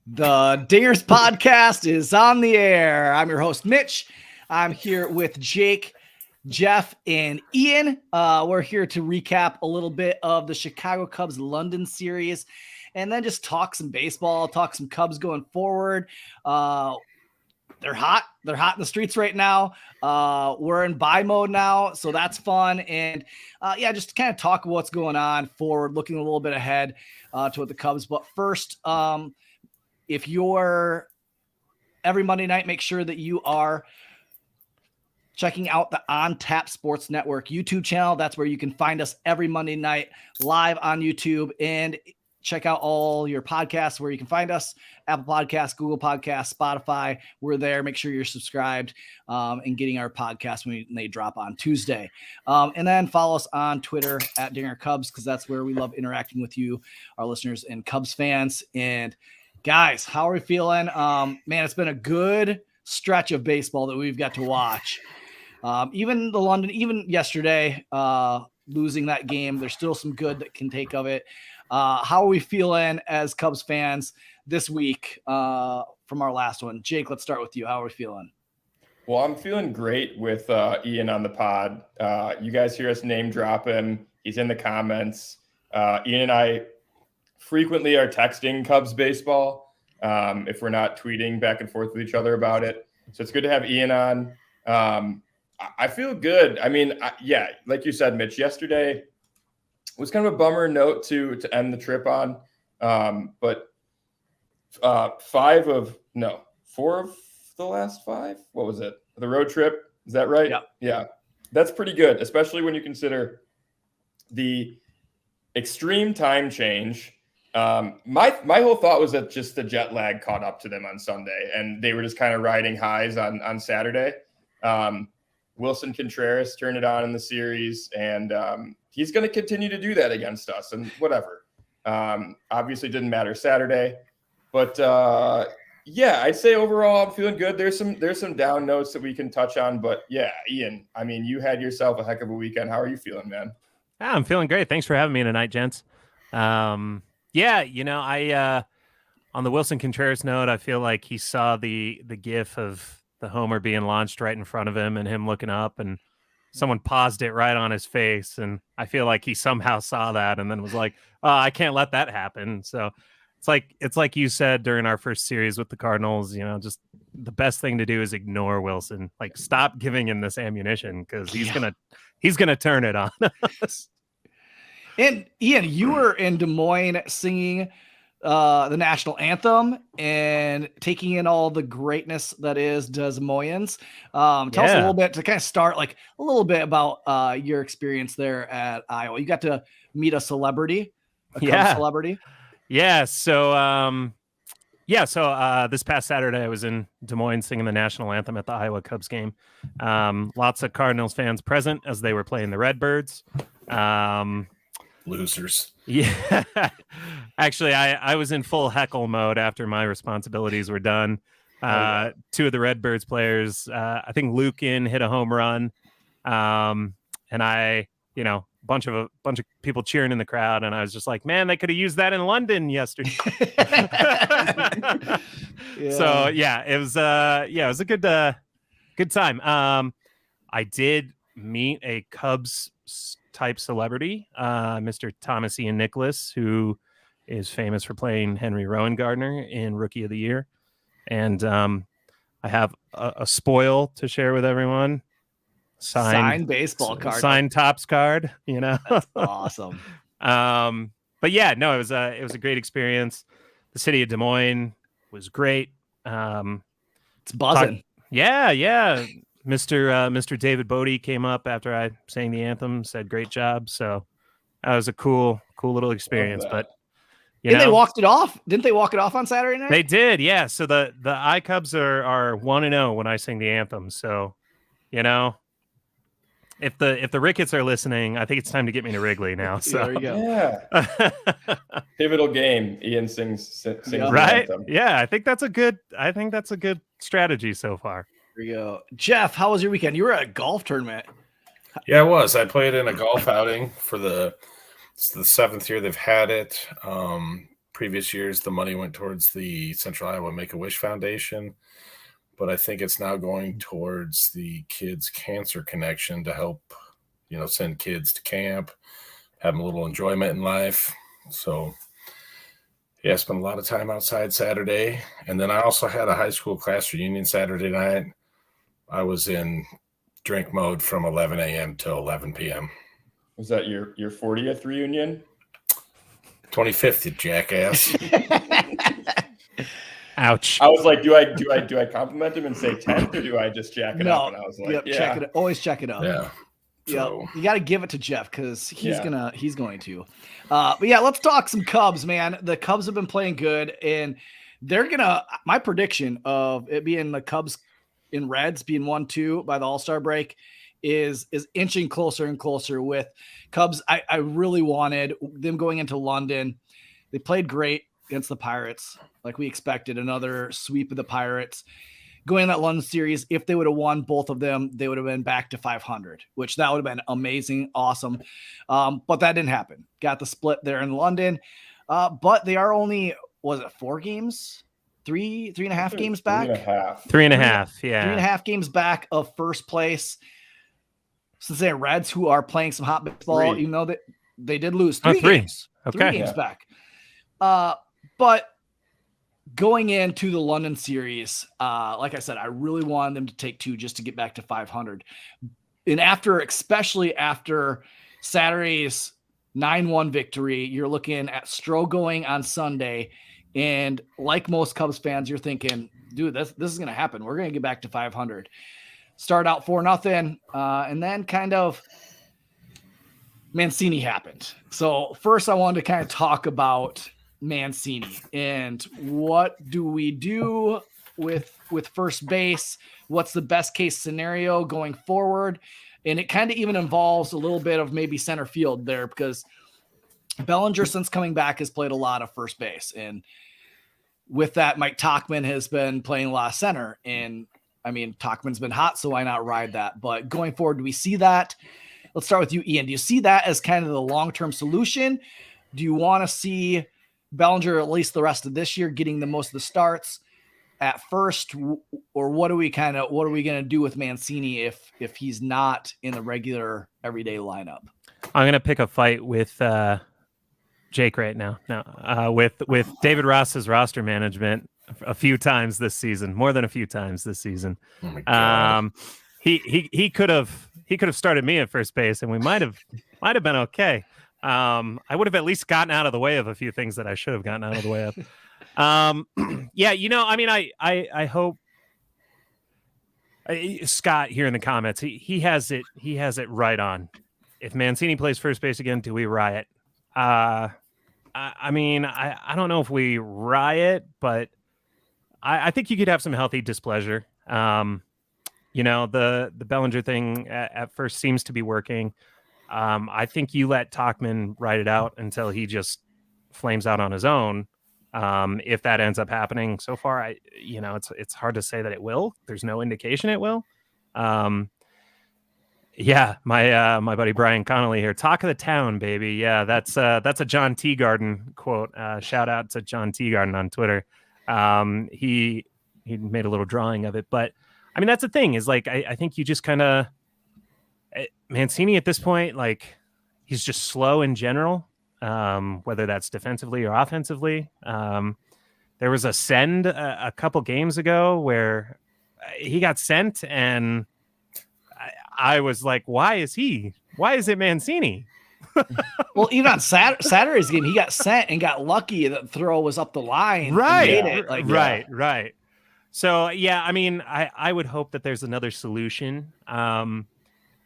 The Dingers podcast is on the air. I'm your host, Mitch. I'm here with Jake, Jeff, and Ian. We're here to recap a little bit of the Chicago Cubs London series and then just talk some baseball, talk some Cubs going forward. They're hot. They're hot in the streets right now. We're in buy mode now, so that's fun. And just kind of talk about what's going on forward, looking a little bit ahead to what the Cubs. But first, if you're every Monday night, make sure that you are checking out the On Tap Sports Network YouTube channel. That's where you can find us every Monday night live on YouTube, and check out all your podcasts where you can find us: Apple Podcasts, Google Podcasts, Spotify. We're there. Make sure you're subscribed and getting our podcast when they drop on Tuesday. And then follow us on Twitter at Dinger Cubs, because that's where we love interacting with you, our listeners and Cubs fans. And guys, how are we feeling? Man, it's been a good stretch of baseball that we've got to watch. Even yesterday, losing that game, there's still some good that can take of it. How are we feeling as Cubs fans this week from our last one? Jake, let's start with you. How are we feeling? Well, I'm feeling great with Ian on the pod. You guys hear us name drop him. He's in the comments. Ian and I frequently are texting Cubs baseball if we're not tweeting back and forth with each other about it. So it's good to have Ian on. I feel good. I mean, like you said, Mitch, yesterday was kind of a bummer note to end the trip on. But 4 of the last 5, what was it? The road trip. Is that right? Yeah. That's pretty good, especially when you consider the extreme time change. My whole thought was that just the jet lag caught up to them on Sunday, and they were just kind of riding highs on Saturday. Wilson Contreras turned it on in the series, and he's going to continue to do that against us, and whatever. Obviously didn't matter Saturday, but I'd say overall I'm feeling good. There's some down notes that we can touch on, but yeah, Ian, I mean, you had yourself a heck of a weekend. How are you feeling, man? I'm feeling great. Thanks for having me tonight, gents. I on the Wilson Contreras note, I feel like he saw the gif of the homer being launched right in front of him and him looking up, and someone paused it right on his face. And I feel like he somehow saw that and then was like, oh, I can't let that happen. So it's like you said during our first series with the Cardinals, just the best thing to do is ignore Wilson. Like, stop giving him this ammunition, because he's gonna turn it on us. And Ian, you were in Des Moines singing the national anthem and taking in all the greatness that is Des Moines. Tell us a little bit, to kind of start, like a little bit about your experience there at Iowa. You got to meet a celebrity, Cubs celebrity. Yeah. So this past Saturday I was in Des Moines singing the national anthem at the Iowa Cubs game. Lots of Cardinals fans present as they were playing the Redbirds. Losers. Yeah. Actually, I was in full heckle mode after my responsibilities were done. 2 of the Redbirds players, I think Lukin hit a home run. And I, bunch of people cheering in the crowd, and I was just like, man, they could have used that in London yesterday. So it was a good time. I did meet a Cubs type celebrity, Mr. Thomas Ian Nicholas, who is famous for playing Henry Rowan Gardner in Rookie of the Year. And I have a spoil to share with everyone. Signed baseball card, signed Topps card. That's awesome. But yeah, no, it was a great experience. The city of Des Moines was great. It's buzzing. Mr. David Bodie came up after I sang the anthem, said great job. So that was a cool little experience. But they walked it off. Didn't they walk it off on Saturday night? They did, yeah. So the iCubs are 1-0 when I sing the anthem. So, if the Ricketts are listening, I think it's time to get me to Wrigley now. So there you go. Yeah. Pivotal game. Ian sings right. anthem. Yeah, I think that's a good strategy so far. There you go. Jeff, how was your weekend? You were at a golf tournament. Yeah, I was. I played in a golf outing for it's the 7th year they've had it. previous years, the money went towards the Central Iowa Make-A-Wish Foundation, but I think it's now going towards the Kids Cancer Connection to help, send kids to camp, have them a little enjoyment in life. So, yeah, I spent a lot of time outside Saturday. And then I also had a high school class reunion Saturday night. I was in drink mode from 11 a.m. till 11 p.m. Was that your 40th reunion? 25th, you jackass. Ouch. I was like, do I compliment him and say 10th, or do I just jack it up? And I was like, check it. Always check it up. Yeah. So. You got to give it to Jeff because he's going to. But yeah, let's talk some Cubs, man. The Cubs have been playing good, and they're gonna. My prediction of it being the Cubs in Reds being 1-2 by the All-Star break is inching closer and closer with Cubs. I really wanted them going into London. They played great against the Pirates, like we expected. Another sweep of the Pirates. Going in that London series, if they would have won both of them, they would have been back to 500, which that would have been amazing, awesome. But that didn't happen. Got the split there in London. But they are only, was it 4 games? Three and a half games back? 3.5. 3.5, yeah. 3.5 games back of first place. Cincinnati Reds, who are playing some hot baseball, even though they did lose 3 games. Okay. 3 games back. But going into the London series, like I said, I really wanted them to take 2 just to get back to 500. And especially after Saturday's 9-1 victory, you're looking at Stroh going on Sunday. And like most Cubs fans, you're thinking, dude, this is going to happen. We're going to get back to 500. Start out 4-0. And then kind of Mancini happened. So first I wanted to kind of talk about Mancini and what do we do with first base? What's the best case scenario going forward? And it kind of even involves a little bit of maybe center field there because Bellinger, since coming back, has played a lot of first base. And with that, Mike Tauchman has been playing a lot of center. And I mean, Tauchman's been hot, so why not ride that? But going forward, do we see that? Let's start with you, Ian. Do you see that as kind of the long-term solution? Do you want to see Bellinger at least the rest of this year getting the most of the starts at first, or what are we going to do with Mancini if he's not in the regular everyday lineup? I'm going to pick a fight with Jake right now. With David Ross's roster management a few times this season, more than a few times this season. Oh my God. He could have started me at first base, and we might have been okay. I would have at least gotten out of the way of a few things that I should have gotten out of the way of. Yeah, I mean, I hope Scott here in the comments, he has it right on. If Mancini plays first base again, do we riot? I mean, I don't know if we riot, but I think you could have some healthy displeasure. The Bellinger thing at first seems to be working. I think you let Tauchman ride it out until he just flames out on his own. If that ends up happening, so far, it's hard to say that it will. There's no indication it will. Yeah, my buddy Brian Connolly here. Talk of the town, baby. Yeah, that's a John Teagarden quote. Shout out to John Teagarden on Twitter. He made a little drawing of it, but I mean that's the thing is like I think you just kind of Mancini at this point, like he's just slow in general, whether that's defensively or offensively. There was a send a couple games ago where he got sent and I was like, why is it Mancini? Well, even on Saturday's game, he got sent and got lucky that the throw was up the line. Right. Right. So, yeah, I mean, I would hope that there's another solution. The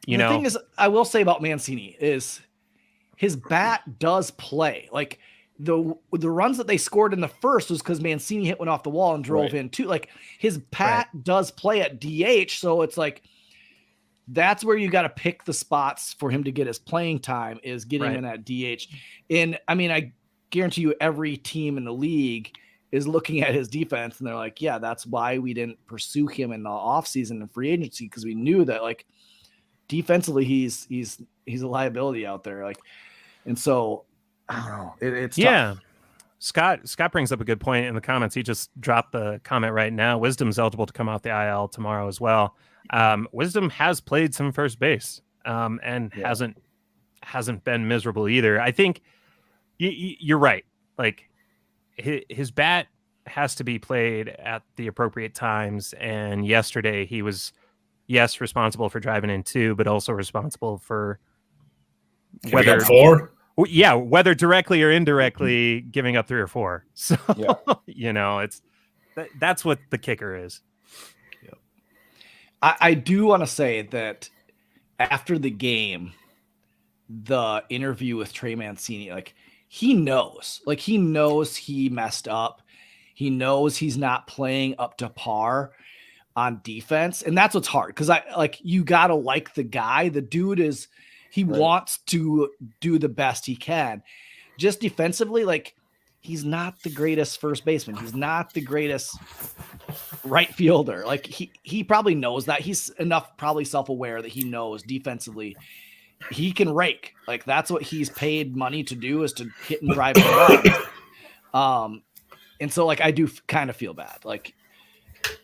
thing is, I will say about Mancini is his bat does play. Like the runs that they scored in the first was because Mancini hit one off the wall and drove in too. Like his bat does play at DH. So it's like, that's where you got to pick the spots for him to get his playing time is getting in at DH. And I mean, I guarantee you every team in the league is looking at his defense and they're like, yeah, that's why we didn't pursue him in the offseason and free agency. Cause we knew that like defensively, he's a liability out there. Like, and so I don't know. It's tough. Scott brings up a good point in the comments. He just dropped the comment right now. Wisdom's eligible to come off the IL tomorrow as well. Wisdom has played some first base and hasn't been miserable either. I think you're right. Like his bat has to be played at the appropriate times. And yesterday he was, responsible for driving in 2, but also responsible for whether 4. Yeah, whether directly or indirectly giving up 3 or 4. So, that's what the kicker is. Yep. I do want to say that after the game, the interview with Trey Mancini, he knows he messed up. He knows he's not playing up to par on defense. And that's what's hard. Cause you gotta like the guy. The dude wants to do the best he can. Just defensively, he's not the greatest first baseman. He's not the greatest right fielder. He probably knows that. He's enough probably self-aware that he knows defensively he can rake. That's what he's paid money to do, is to hit and drive runs. And so I do kind of feel bad.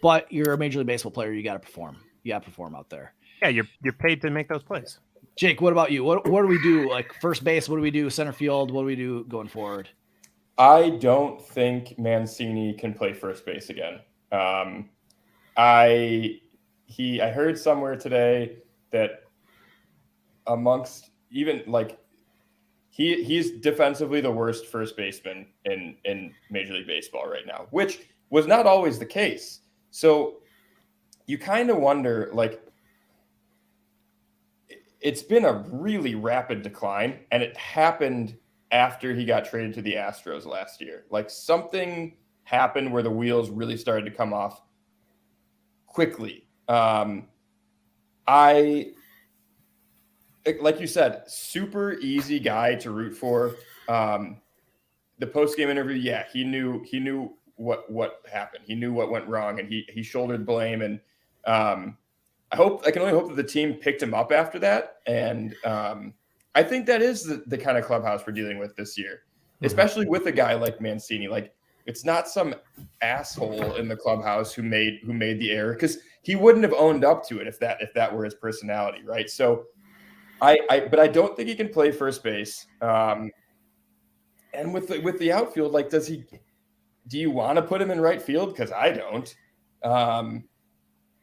But you're a Major League Baseball player. You got to perform. You got to perform out there. Yeah, you're paid to make those plays. Jake, what about you? What do we do? First base, what do we do? Center field, what do we do going forward? I don't think Mancini can play first base again. I heard somewhere today that amongst even he's defensively the worst first baseman in Major League Baseball right now, which was not always the case. So you kind of wonder, it's been a really rapid decline, and it happened after he got traded to the Astros last year. Something happened where the wheels really started to come off quickly. Like you said, super easy guy to root for. The post-game interview, he knew what happened. He knew what went wrong, and he shouldered blame. And I can only hope that the team picked him up after that. And I think that is the kind of clubhouse we're dealing with this year, especially with a guy like Mancini. It's not some asshole in the clubhouse who made the error, because he wouldn't have owned up to it if that were his personality, right? So but I don't think he can play first base. And with the outfield, do you want to put him in right field? Because I don't.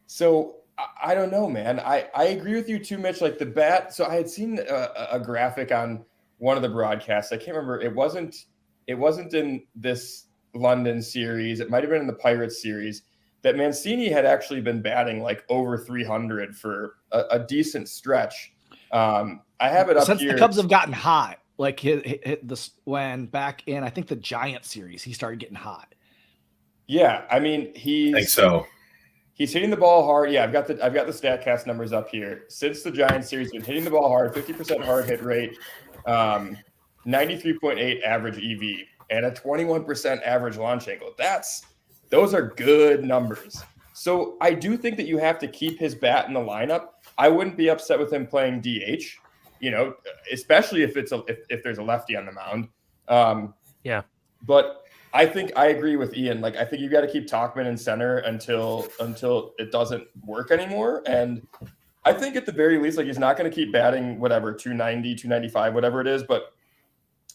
So I don't know, man. I agree with you too, Mitch. The bat. So I had seen a graphic on one of the broadcasts. I can't remember. It wasn't in this London series. It might have been in the Pirates series, that Mancini had actually been batting over 300 for a decent stretch. I have it up since here. The Cubs have gotten hot. Hit this when back in, I think, the Giants series, he started getting hot. Yeah, I mean, I think so. He's hitting the ball hard. Yeah, I've got the StatCast numbers up here. Since the Giants series, been hitting the ball hard, 50% hard hit rate, 93.8 average EV, and a 21% average launch angle. Those are good numbers. So I do think that you have to keep his bat in the lineup. I wouldn't be upset with him playing DH, especially if there's a lefty on the mound. Yeah. But I think I agree with Ian. I think you got to keep Tauchman in center until it doesn't work anymore. And I think at the very least, he's not going to keep batting 290, 295, whatever it is. But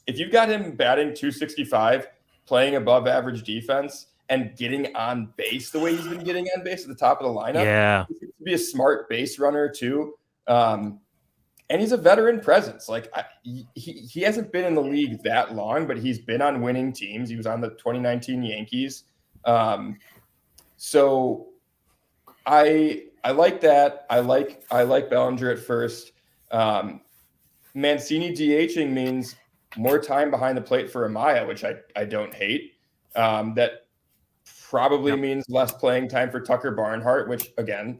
if you've got him batting 265, playing above average defense, and getting on base the way he's been getting on base at the top of the lineup, he seems to be a smart base runner too. And he's a veteran presence. He hasn't been in the league that long, but he's been on winning teams. He was on the 2019 Yankees. So I like that. I like Bellinger at first. Mancini DHing means more time behind the plate for Amaya, which I don't hate. That probably means less playing time for Tucker Barnhart, which again,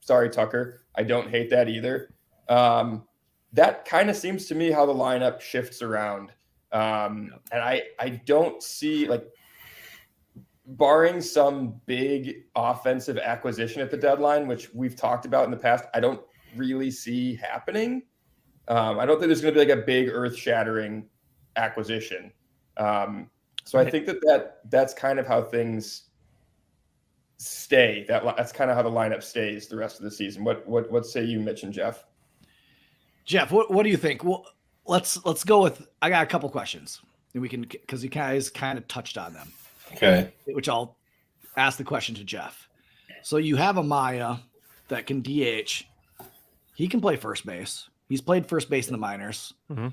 sorry, Tucker, I don't hate that either. That kind of seems to me how the lineup shifts around. And I don't see, barring some big offensive acquisition at the deadline, which we've talked about in the past, I don't really see happening. I don't think there's going to be a big earth-shattering acquisition. So I think that's kind of how things stay. That's kind of how the lineup stays the rest of the season. What say you, Mitch and Jeff? Jeff, what do you think? Well, let's go with. I got a couple questions, and we can because you guys kind of touched on them. Okay. Which I'll ask the question to Jeff. So you have Amaya that can DH. He can play first base. He's played first base in the minors. Mm-hmm.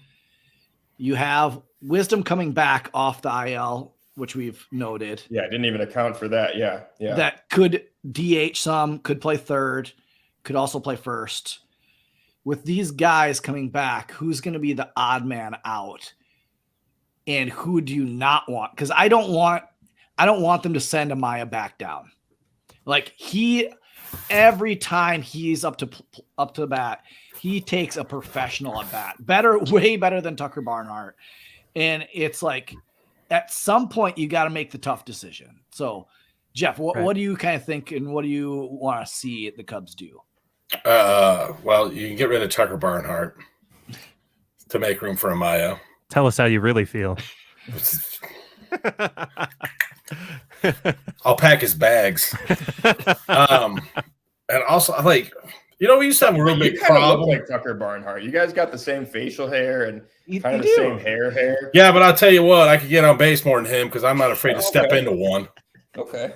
You have Wisdom coming back off the IL, which we've noted. Yeah, I didn't even account for that. Yeah. That could DH some, could play third, could also play first. With these guys coming back, who's going to be the odd man out? And who do you not want? Because I don't want them to send Amaya back down. Like every time he's up to bat, he takes a professional at bat. Way better than Tucker Barnhart. And it's like at some point you got to make the tough decision. So, Jeff, what do you kind of think, and what do you want to see the Cubs do? Well, you can get rid of Tucker Barnhart to make room for Amaya. Tell us how you really feel. I'll pack his bags. And also, like, we used to have a real big problem. Look like Tucker Barnhart. You guys got the same facial hair and kind of the same hair. Yeah, but I'll tell you what, I could get on base more than him because I'm not afraid to step into one. Okay.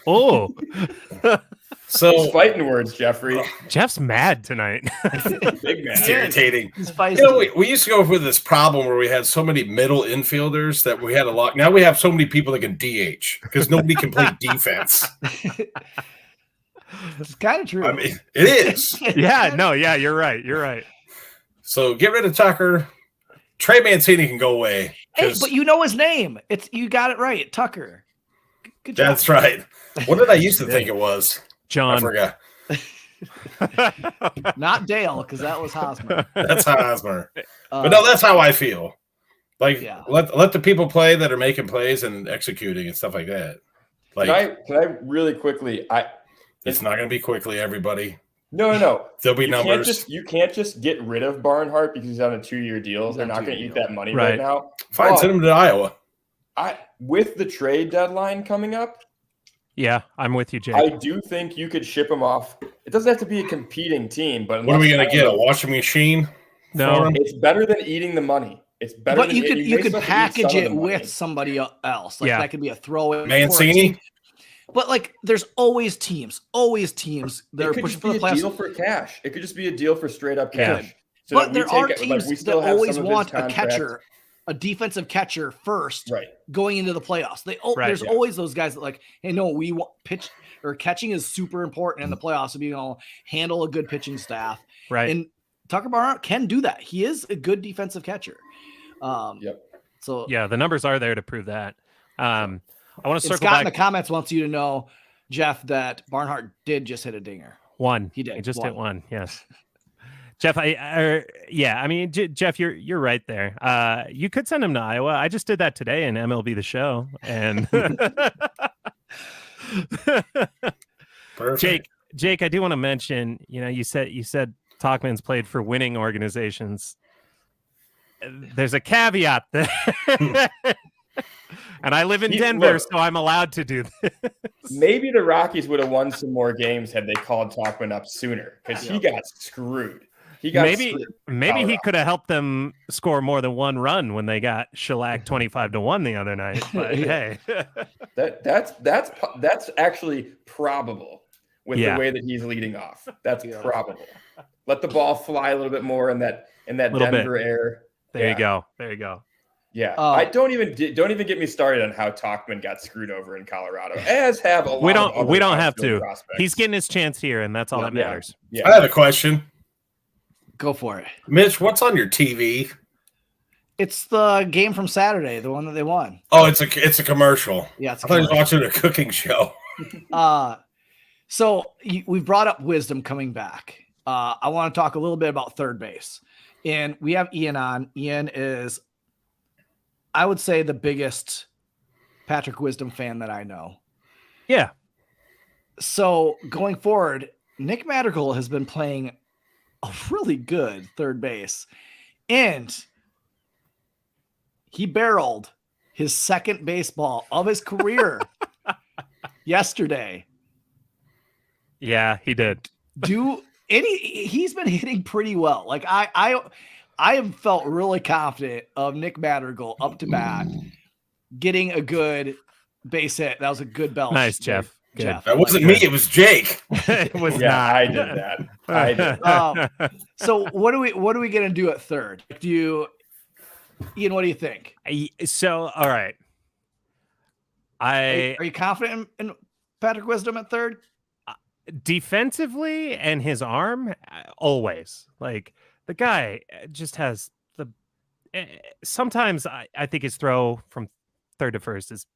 Oh. So he's fighting words, Jeffrey. Jeff's mad tonight. Big man. It's irritating. We used to go with this problem where we had so many middle infielders that we had a lot. Now we have so many people that can DH because nobody can play defense. It's kind of true. I mean, it is. Yeah, you're right. So get rid of Tucker. Trey Mancini can go away. Hey, but you know his name. You got it right, Tucker. Good job. That's right. What did I used to think it was? John. I forgot. Not Dale, because that was Hosmer. That's Hosmer. But no, that's how I feel. Like, let the people play that are making plays and executing and stuff like that. Like, can I really quickly? It's not going to be quickly, everybody. No. There'll be numbers. You can't just get rid of Barnhart because he's on a 2-year deal. They're not going to eat that money right now. Fine, send him to Iowa. With the trade deadline coming up. Yeah, I'm with you, Jake. I do think you could ship him off. It doesn't have to be a competing team, but what are we going to get? A washing machine? No, it's better than eating the money. It's better. But you could package it with somebody else. Like that could be a throw-in. Mancini. But like, there's always teams that are pushing for the playoffs. It could just be a deal for cash. It could just be a deal for straight up cash. Yeah. So but there are teams that always want a catcher, a defensive catcher first, going into the playoffs. There's always those guys that like, hey, no, we want pitch or catching is super important in the playoffs to be able to handle a good pitching staff. Right. And Tucker Barnhart can do that. He is a good defensive catcher. So yeah, the numbers are there to prove that. I want to circle Scott back. In the comments wants you to know, Jeff, that Barnhart did just hit a dinger. One. He did. He just hit one. Yes. Jeff, I mean, Jeff, you're right there. You could send him to Iowa. I just did that today in MLB The Show, and Jake, I do want to mention. You said Talkman's played for winning organizations. There's a caveat there. And I live in Denver, so I'm allowed to do this. Maybe the Rockies would have won some more games had they called Talkman up sooner because he got screwed. Maybe he could have helped them score more than one run when they got shellacked 25-1 the other night. But hey, that's actually probable with the way that he's leading off. That's probable. Let the ball fly a little bit more in that Denver air. There you go. Yeah, I don't even get me started on how Talkman got screwed over in Colorado. As have a lot. We don't have to. Prospects. He's getting his chance here, and that's all that matters. Yeah. I have a question. Go for it, Mitch. What's on your TV? It's the game from Saturday, the one that they won. Oh, it's a commercial. Yeah, I thought I was watching a cooking show. So we brought up Wisdom coming back. I want to talk a little bit about third base, and we have Ian on. Ian is, I would say, the biggest Patrick Wisdom fan that I know. Yeah. So going forward, Nick Madrigal has been playing a really good third base, and he barreled his second baseball of his career yesterday. Yeah, he did. He's been hitting pretty well. Like I have felt really confident of Nick Madrigal up to bat, getting a good base hit. That was a good belch. Nice, Jeff. Good. Jeff. That wasn't me. It was Jake. It was Yeah, not. I did that. I did. So what are we going to do at third? Ian, what do you think? So, all right. Are you confident in Patrick Wisdom at third? Defensively and his arm, always. Like, the guy just has the. Sometimes I think his throw from third to first is.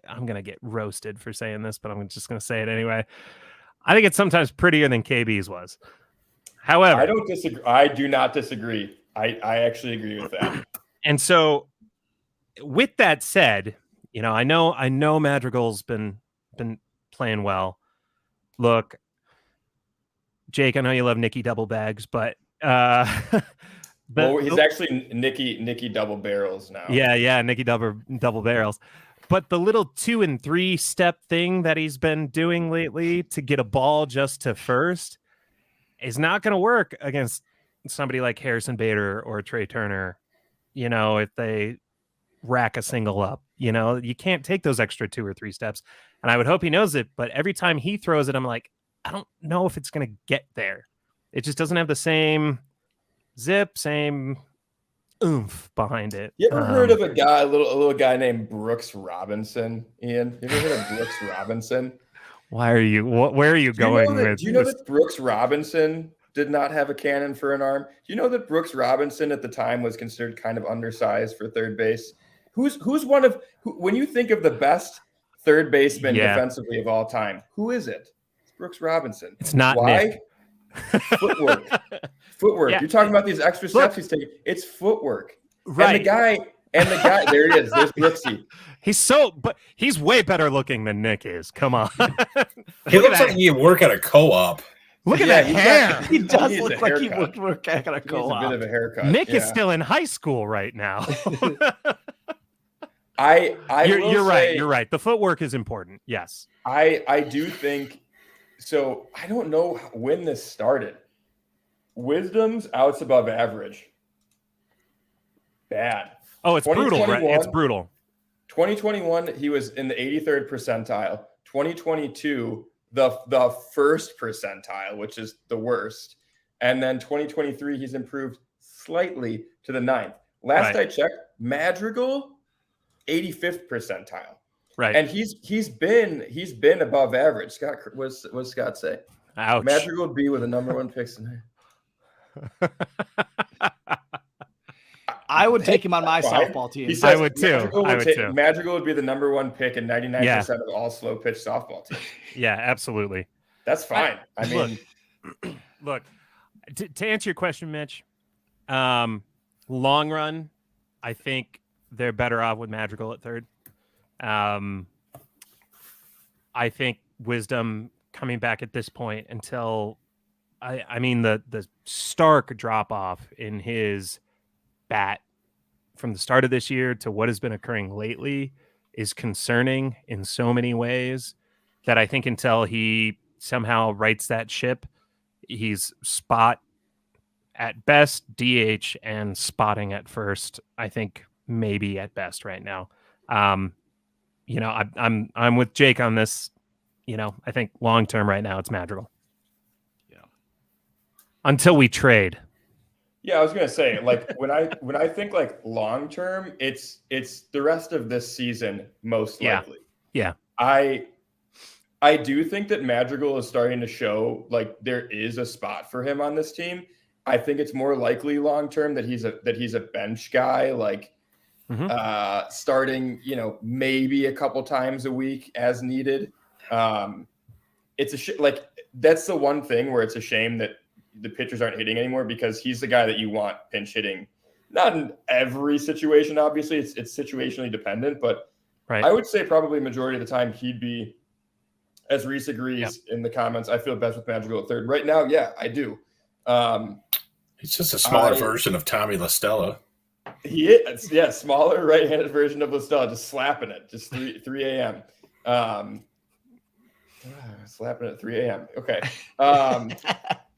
I'm gonna get roasted for saying this, but I'm just gonna say it anyway. I think it's sometimes prettier than KB's was. However, I don't disagree. I do not disagree. I actually agree with that. And so, with that said, I know Madrigal's been playing well. Look, Jake, I know you love Nicky double bags, but well, he's actually Nicky double barrels now. Yeah, Nicky double barrels. But the little 2 and 3 step thing that he's been doing lately to get a ball just to first is not going to work against somebody like Harrison Bader or Trey Turner. If they rack a single up, you can't take those extra 2 or 3 steps. And I would hope he knows it. But every time he throws it, I'm like, I don't know if it's going to get there. It just doesn't have the same zip, same oomph behind it. You ever heard of a little guy named Brooks Robinson, Ian? You ever heard of Brooks Robinson? Where are you going with? Do you know that Brooks Robinson did not have a cannon for an arm? Do you know that Brooks Robinson at the time was considered kind of undersized for third base? When you think of the best third baseman defensively of all time, who is it? It's Brooks Robinson. It's not Why? Nick. Footwork. Yeah. You're talking about these extra steps he's taking. It's footwork. Right. And the guy, there he is. There's Brooksy. But he's way better looking than Nick is. Come on. He looks like he work at a co-op. Look at that hair. He does look like he would work at a co-op. He needs a bit of a haircut. Nick is still in high school right now. You're right. You're right. The footwork is important. Yes. I do think so. I don't know when this started. Wisdom's outs above average. Bad. Oh, it's brutal, right? It's brutal. 2021, he was in the 83rd percentile. 2022, the first percentile, which is the worst. And then 2023, he's improved slightly to the 9th. Last I checked, Madrigal, 85th percentile. Right. And he's been above average. Scott, what's Scott say? Ouch. Madrigal would be with the number 1 picks tonight. I would take him on my softball team. He says I would too. Madrigal would be the number 1 pick in 99% of all slow pitch softball teams. Yeah, absolutely. That's fine. Look, to answer your question, Mitch, long run, I think they're better off with Madrigal at third. I think Wisdom coming back at this point until the stark drop off in his bat from the start of this year to what has been occurring lately is concerning in so many ways that I think until he somehow rights that ship, he's spot at best, DH, and spotting at first. I think maybe at best right now. I'm with Jake on this. I think long term right now it's Madrigal. Yeah. Until we trade. Yeah, I was gonna say, like when I think like long term, it's the rest of this season most likely. Yeah. I do think that Madrigal is starting to show like there is a spot for him on this team. I think it's more likely long term that he's a bench guy, like starting, maybe a couple times a week as needed. It's like that's the one thing where it's a shame that the pitchers aren't hitting anymore, because he's the guy that you want pinch hitting. Not in every situation, obviously, it's situationally dependent, but I would say probably majority of the time he'd be, as Reese agrees in the comments, I feel best with Madrigal at third. Right now, yeah, I do. He's just a smaller version of Tommy La Stella. He is, yeah, smaller right-handed version of Listella, just slapping it, just 3 a.m. Slapping it at 3 a.m. Okay.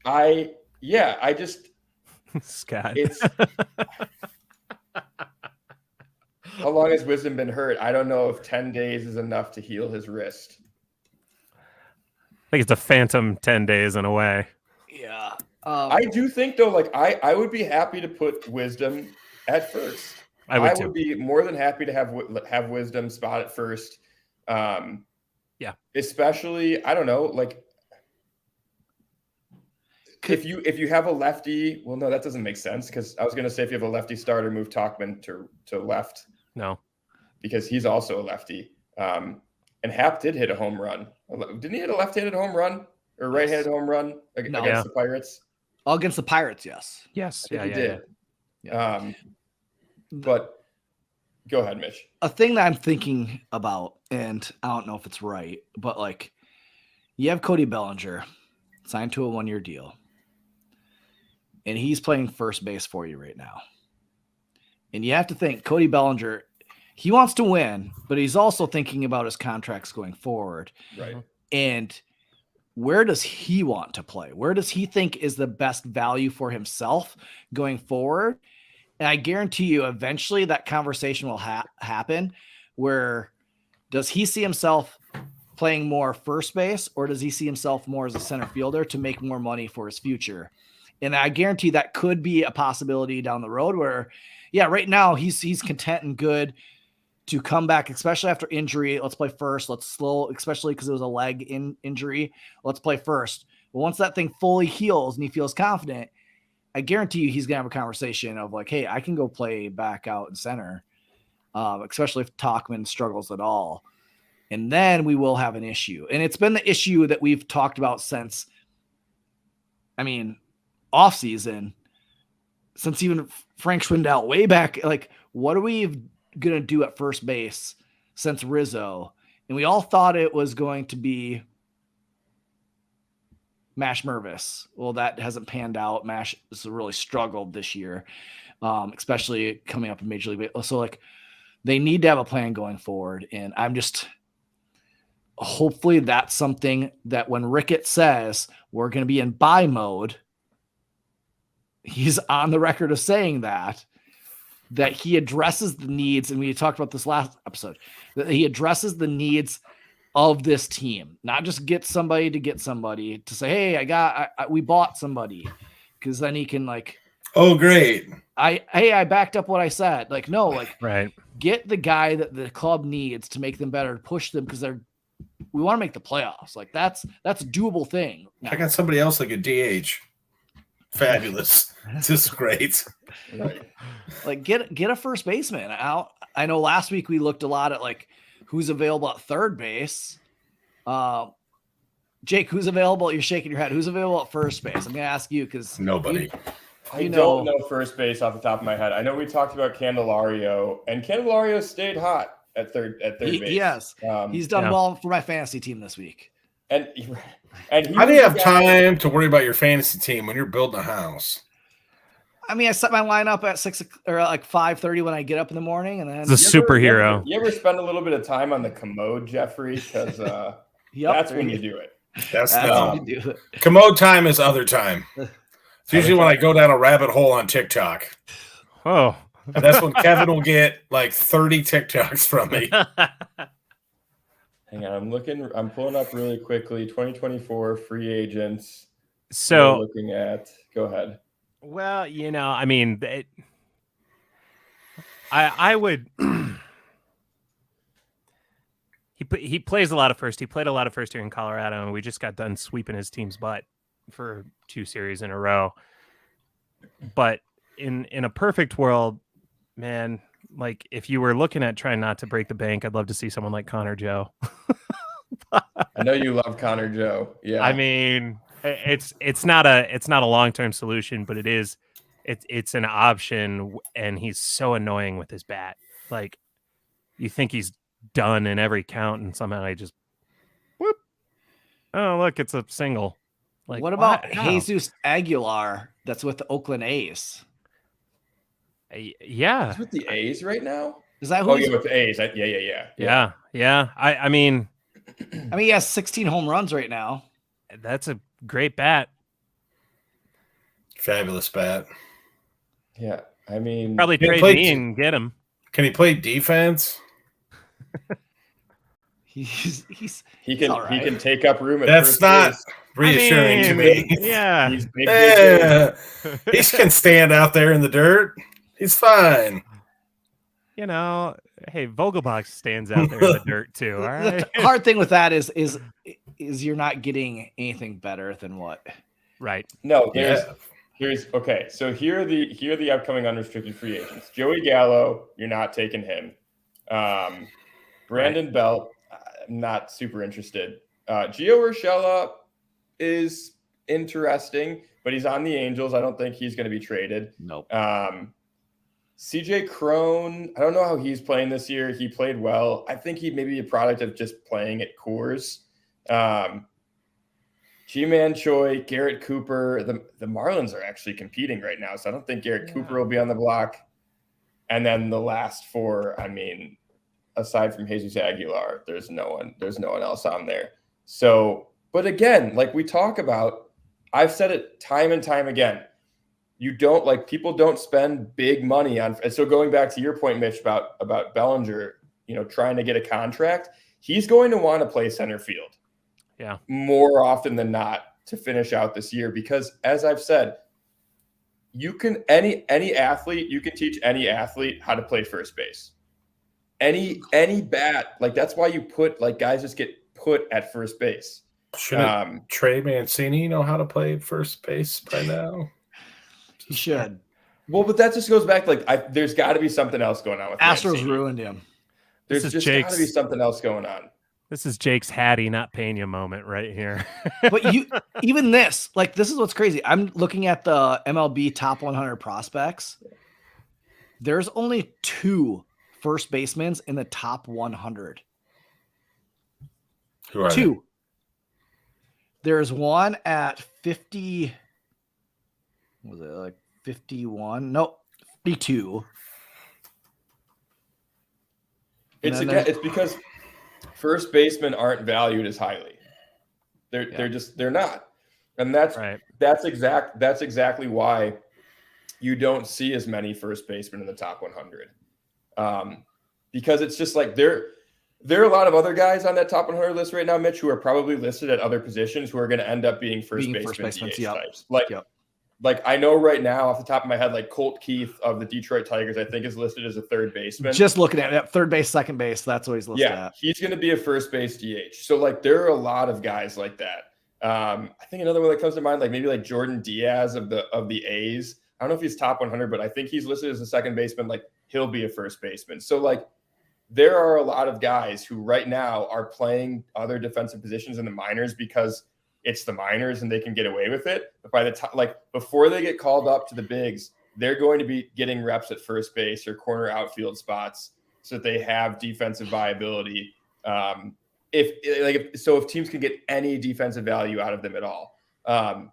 I just Scott. it's how long has Wisdom been hurt? I don't know if 10 days is enough to heal his wrist. I think it's a phantom 10 days in a way. Yeah. I do think though, like I would be happy to put Wisdom at first. I would be more than happy to have Wisdom spot at first. Yeah. Especially, I don't know, like if you have a lefty, well, no, that doesn't make sense because I was going to say if you have a lefty starter, move Talkman to left. No, because he's also a lefty. And Hap did hit a home run. Didn't he hit a left-handed home run or right-handed home run against the Pirates? Oh, against the Pirates, yes. Yes. I think he did. Yeah. But go ahead, Mitch. A thing that I'm thinking about, and I don't know if it's right, but like you have Cody Bellinger signed to a 1-year deal, and he's playing first base for you right now. And you have to think Cody Bellinger, he wants to win, but he's also thinking about his contracts going forward. Right. And where does he want to play? Where does he think is the best value for himself going forward? And I guarantee you eventually that conversation will happen where does he see himself playing more first base or does he see himself more as a center fielder to make more money for his future? And I guarantee that could be a possibility down the road where, yeah, right now he's content and good to come back, especially after injury. Let's play first. Let's slow, especially because it was a leg injury. Let's play first. But once that thing fully heals and he feels confident, I guarantee you he's going to have a conversation of like, hey, I can go play back out in center, especially if Talkman struggles at all. And then we will have an issue. And it's been the issue that we've talked about since, off season, since even Frank Schwindel way back. Like, what are we going to do at first base since Rizzo? And we all thought it was going to be Mash Mervis. Well, that hasn't panned out. Mash has really struggled this year, especially coming up in Major League Baseball. So, like, they need to have a plan going forward. And I'm just hopefully that's something that when Ricketts says we're going to be in buy mode, he's on the record of saying that he addresses the needs. And we talked about this last episode, that he addresses the needs of this team, not just get somebody to say, hey, we bought somebody. Cause then he can like, oh, great. I backed up what I said. Like, no, like right. Get the guy that the club needs to make them better, to push them. Cause we want to make the playoffs. Like that's a doable thing. I got somebody else like a DH. Fabulous. This is great. Right. Like get a first baseman out. I know last week we looked a lot at like who's available at third base. Jake, who's available? You're shaking your head. Who's available at first base? I'm going to ask you because nobody. I don't know first base off the top of my head. I know we talked about Candelario, and Candelario stayed hot at third base. Yes, he's done well for my fantasy team this week. And how do you have time to worry about your fantasy team when you're building a house? I set my lineup at 6 or like 5:30 when I get up in the morning, and then it's a superhero. You ever spend a little bit of time on the commode, Jeffrey? Because that's when you do it. That's when you do it. Commode time is other time. It's usually when I go down a rabbit hole on TikTok. Oh, and that's when Kevin will get like 30 TikToks from me. Hang on, I'm pulling up really quickly. 2024 free agents. So looking at. Go ahead. Well, I would. He plays a lot of first. He played a lot of first here in Colorado, and we just got done sweeping his team's butt for 2 series in a row. But in a perfect world, man, like if you were looking at trying not to break the bank, I'd love to see someone like Connor Joe. I know you love Connor Joe. Yeah. It's not a long-term solution, but it's an option, and he's so annoying with his bat. Like you think he's done in every count, and somehow I just whoop. Oh, look, it's a single. Like what about Jesus Aguilar that's with the Oakland A's? Yeah. He's with the A's right now. Is that who? Oh, yeah, with the A's. Yeah. I mean, he has 16 home runs right now. that's a great bat. Fabulous bat. Yeah. I mean, Probably Can he trade play me t- and get him. Can he play defense? He's he can all right. he can take up room at That's first not base. reassuring to me. Yeah. He's big. Yeah. He can stand out there in the dirt. He's fine. You know, hey, Vogelbach stands out there in the dirt too. All right. The hard thing with that is you're not getting anything better than what? Right. No, Yeah. here's okay. So here are the upcoming unrestricted free agents. Joey Gallo, you're not taking him. Brandon Belt, I'm not super interested. Gio Urshela is interesting, but he's on the Angels. I don't think he's going to be traded. Nope. CJ Crone, I don't know how he's playing this year. He played well. I think he may be a product of just playing at Coors. G-Man Choi, Garrett Cooper. The Marlins are actually competing right now, so I don't think Garrett Cooper will be on the block. And then the last four, I mean, aside from Jesus Aguilar, there's no one else on there. So, but again, like we talk about, I've said it time and time again. People don't spend big money on. And so going back to your point, Mitch, about Bellinger, trying to get a contract, he's going to want to play center field. Yeah. More often than not to finish out this year, because as I've said, you can teach any athlete how to play first base. Any bat, like that's why you put guys just get put at first base. Should Trey Mancini know how to play first base by now? He should. Well, but that just goes back there's got to be something else going on with Astros Mancini. ruined him. There's This is just got to be something else going on. This is Jake's Hattie, not Pena moment right here. But even this is what's crazy. I'm looking at the MLB top 100 prospects. There's only 2 first basemen in the top 100. Who are 2. There's one at 50. Was it like 51? No, 52. It's because first basemen aren't valued as highly. They're not. And that's right. That's exactly why you don't see as many first basemen in the top 100. Because it's just like there are a lot of other guys on that top 100 list right now, Mitch, who are probably listed at other positions who are going to end up being first baseman DH types. Like I know right now off the top of my head, like Colt Keith of the Detroit Tigers, I think is listed as a third baseman. Just looking at it, third base, second base, that's what he's listed at. He's going to be a first base DH. So like there are a lot of guys like that. I think another one that comes to mind, like maybe like Jordan Diaz of the A's. I don't know if he's top 100, but I think he's listed as a second baseman. Like he'll be a first baseman. So like there are a lot of guys who right now are playing other defensive positions in the minors because it's the minors and they can get away with it. But by the time, before they get called up to the bigs, they're going to be getting reps at first base or corner outfield spots so that they have defensive viability. If teams can get any defensive value out of them at all. A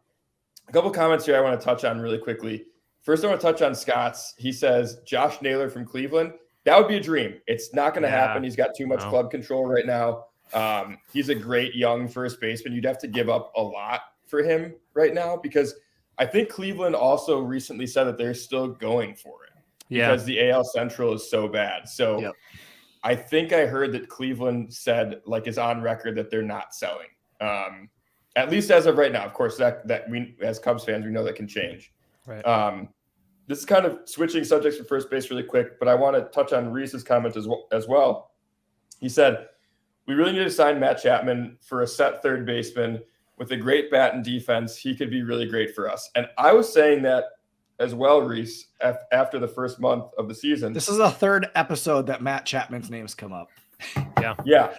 couple comments here I want to touch on really quickly. First, I want to touch on Scott's. He says, Josh Naylor from Cleveland. That would be a dream. It's not going to happen. He's got too much club control right now. He's a great young first baseman. You'd have to give up a lot for him right now because I think Cleveland also recently said that they're still going for it because the AL Central is so bad. So I think I heard that Cleveland said is on record that they're not selling. At least as of right now. Of course, that we as Cubs fans, we know that can change. Right. This is kind of switching subjects for first base really quick, but I want to touch on Reese's comment as well. He said, we really need to sign Matt Chapman for a set third baseman with a great bat and defense. He could be really great for us. And I was saying that as well, Reese, after the first month of the season. This is the third episode that Matt Chapman's name's come up. Yeah.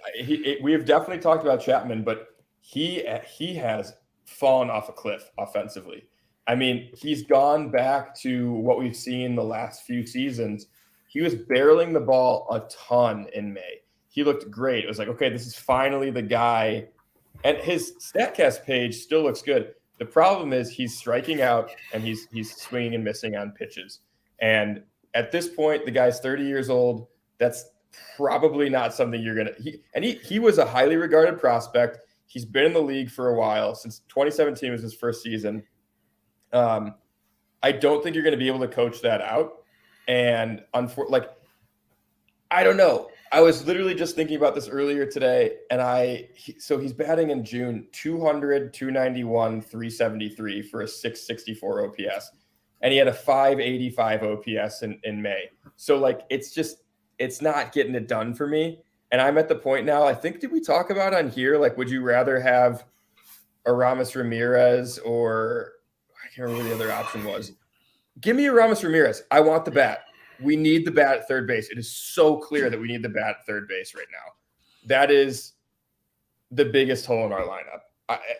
We have definitely talked about Chapman, but he has fallen off a cliff offensively. I mean, he's gone back to what we've seen the last few seasons. He was barreling the ball a ton in May. He looked great. It was like, okay, this is finally the guy. And his StatCast page still looks good. The problem is he's striking out and he's swinging and missing on pitches. And at this point, the guy's 30 years old. That's probably not something you're going to – he was a highly regarded prospect. He's been in the league for a while. Since 2017 was his first season. I don't think you're going to be able to coach that out. And I don't know. I was literally just thinking about this earlier today, and so he's batting in June 200, 291, 373 for a 664 OPS. And he had a 585 OPS in May. So it's not getting it done for me. And I'm at the point now, I think, did we talk about on here? Like, would you rather have Aramis Ramirez or I can't remember what the other option was. Give me Aramis Ramirez. I want the bat. We need the bat at third base. It is so clear that we need the bat at third base right now. That is the biggest hole in our lineup.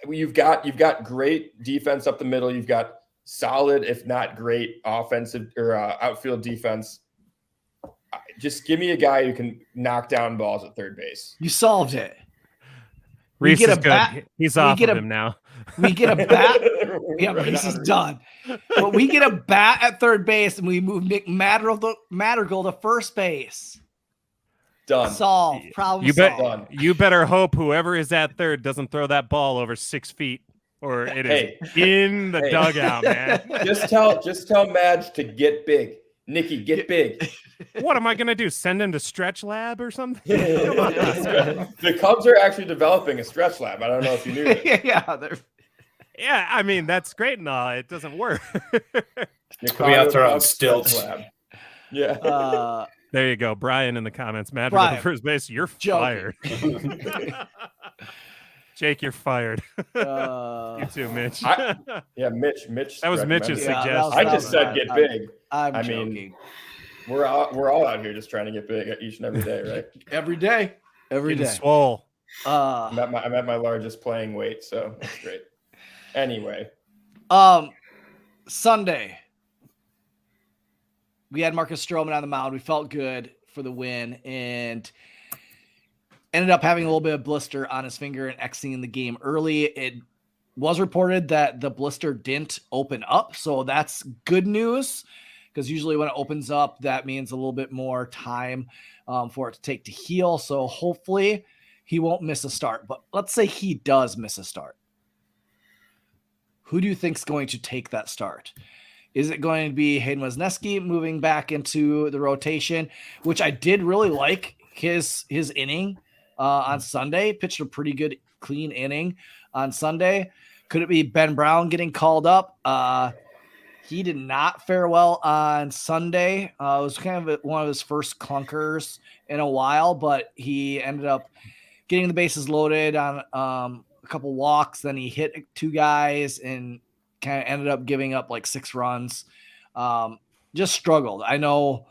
You've got great defense up the middle. You've got solid, if not great, offensive or outfield defense. Just give me a guy who can knock down balls at third base. You solved it. Reese is good. He's off of him now. We get a bat. Yeah, Reese is done. But we get a bat at third base, and we move Nick Madrigal to first base. Done. Solved. Problem solved. You better hope whoever is at third doesn't throw that ball over 6 feet, or it is in the dugout, man. Just tell Madge to get big. Nikki, get big. What am I going to do? Send him to Stretch Lab or something? The Cubs are actually developing a Stretch Lab. I don't know if you knew that. Yeah, I mean, that's great and all. It doesn't work. We out there on stilts. Yeah. There you go. Brian in the comments. Madrigal to first base. You're fired. Jake, you're fired. You too, Mitch. Mitch. That was Mitch's suggestion. I just said get big. I mean, joking. We're all out here just trying to get big each and every day, right? Every day. Swole. I'm at my largest playing weight, so that's great. Anyway. Sunday. We had Marcus Stroman on the mound. We felt good for the win and ended up having a little bit of blister on his finger and exiting the game early. It was reported that the blister didn't open up, so that's good news because usually when it opens up, that means a little bit more time for it to take to heal. So hopefully he won't miss a start. But let's say he does miss a start. Who do you think is going to take that start? Is it going to be Hayden Wesneski moving back into the rotation, which I did really like his inning on Sunday, pitched a pretty good, clean inning on Sunday. Could it be Ben Brown getting called up? He did not fare well on Sunday. It was kind of one of his first clunkers in a while, but he ended up getting the bases loaded on a couple walks. Then he hit 2 guys and kind of ended up giving up like 6 runs. Just struggled. I know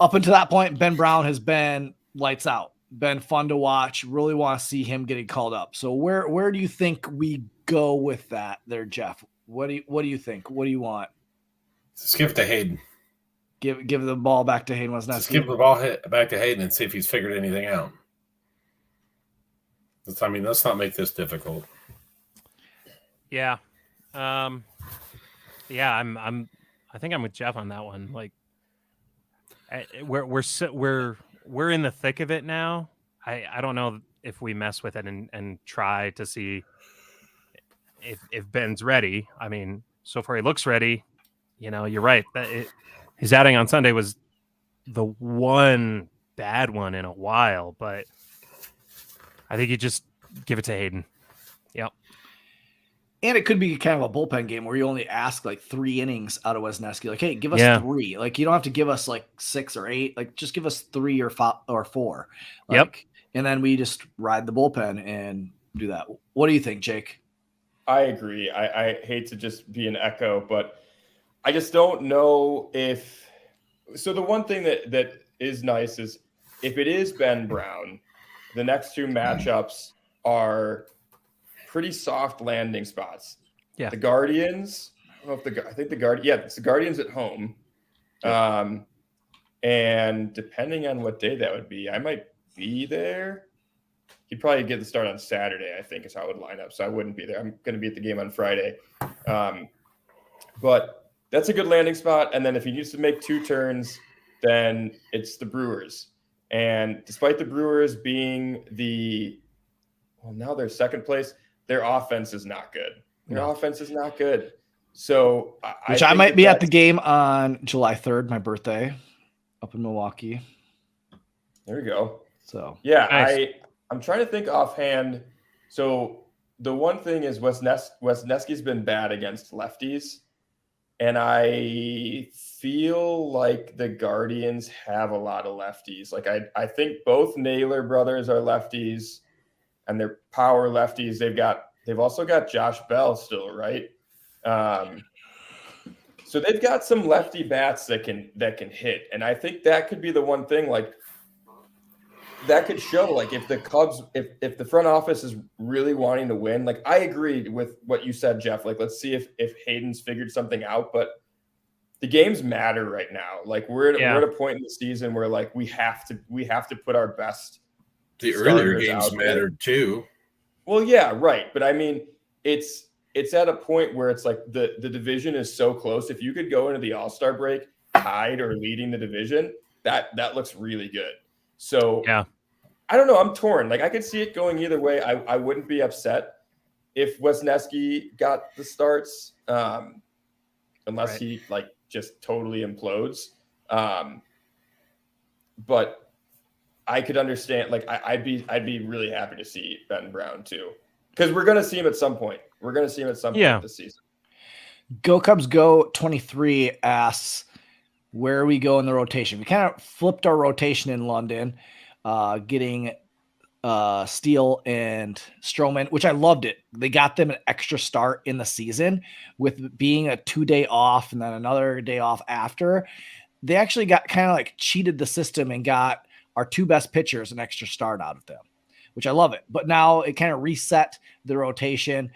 up until that point, Ben Brown has been lights out. Been fun to watch. Really want to see him getting called up. So where do you think we go with that there, Jeff? What do you think? What do you want? Just give it to Hayden. Give the ball back to Hayden Wesneski. Just give the ball back to Hayden and see if he's figured anything out. Let's not make this difficult. Yeah. I think I'm with Jeff on that one. Like we're in the thick of it now. I don't know if we mess with it and try to see if Ben's ready. I mean, so far he looks ready. You know, you're right. His outing on Sunday was the one bad one in a while, but I think you just give it to Hayden. Yep. And it could be kind of a bullpen game where you only ask like 3 innings out of Wesneski. Like, hey, give us 3. Like, you don't have to give us like 6 or 8. Like, just give us 3 or 5 or 4. Like, and then we just ride the bullpen and do that. What do you think, Jake? I agree. I hate to just be an echo, but I just don't know if – so the one thing that is nice is if it is Ben Brown, the next 2 matchups are pretty soft landing spots. Yeah. The Guardians – I think it's the Guardians at home. And depending on what day that would be, I might be there. He'd probably get the start on Saturday, I think, is how it would line up. So I wouldn't be there. I'm going to be at the game on Friday. But That's a good landing spot. And then if he needs to make 2 turns, then it's the Brewers. And despite the Brewers being now they're second place, their offense is not good. Their offense is not good. So I might be at the game on July 3rd, my birthday, up in Milwaukee. There you go. So yeah, nice. I'm trying to think offhand. So the one thing is Wesneski's been bad against lefties. And I feel like the Guardians have a lot of lefties. Like I think both Naylor brothers are lefties, and they're power lefties. They've also got Josh Bell still, right? So they've got some lefty bats that can hit, and I think that could be the one thing. Like that could show, like if the Cubs, if the front office is really wanting to win, like I agree with what you said, Jeff. Like let's see if Hayden's figured something out, but the games matter right now. Like we're at a point in the season where like we have to put our best. The earlier games mattered too. Well, yeah, right. But I mean, it's at a point where it's like the division is so close. If you could go into the All-Star break tied or leading the division, that looks really good. So yeah, I don't know. I'm torn. Like I could see it going either way. I wouldn't be upset if Wesneski got the starts, unless he like just totally implodes. But I could understand. Like I'd be really happy to see Ben Brown too, because we're gonna see him at some point. We're gonna see him at some point this season. Go Cubs Go 23 asks where we go in the rotation. We kind of flipped our rotation in London, getting Steele and Stroman, which I loved it. They got them an extra start in the season with being a 2-day off and then another day off after. They actually got kind of like cheated the system and got our 2 best pitchers an extra start out of them, which I love it. But now it kind of reset the rotation.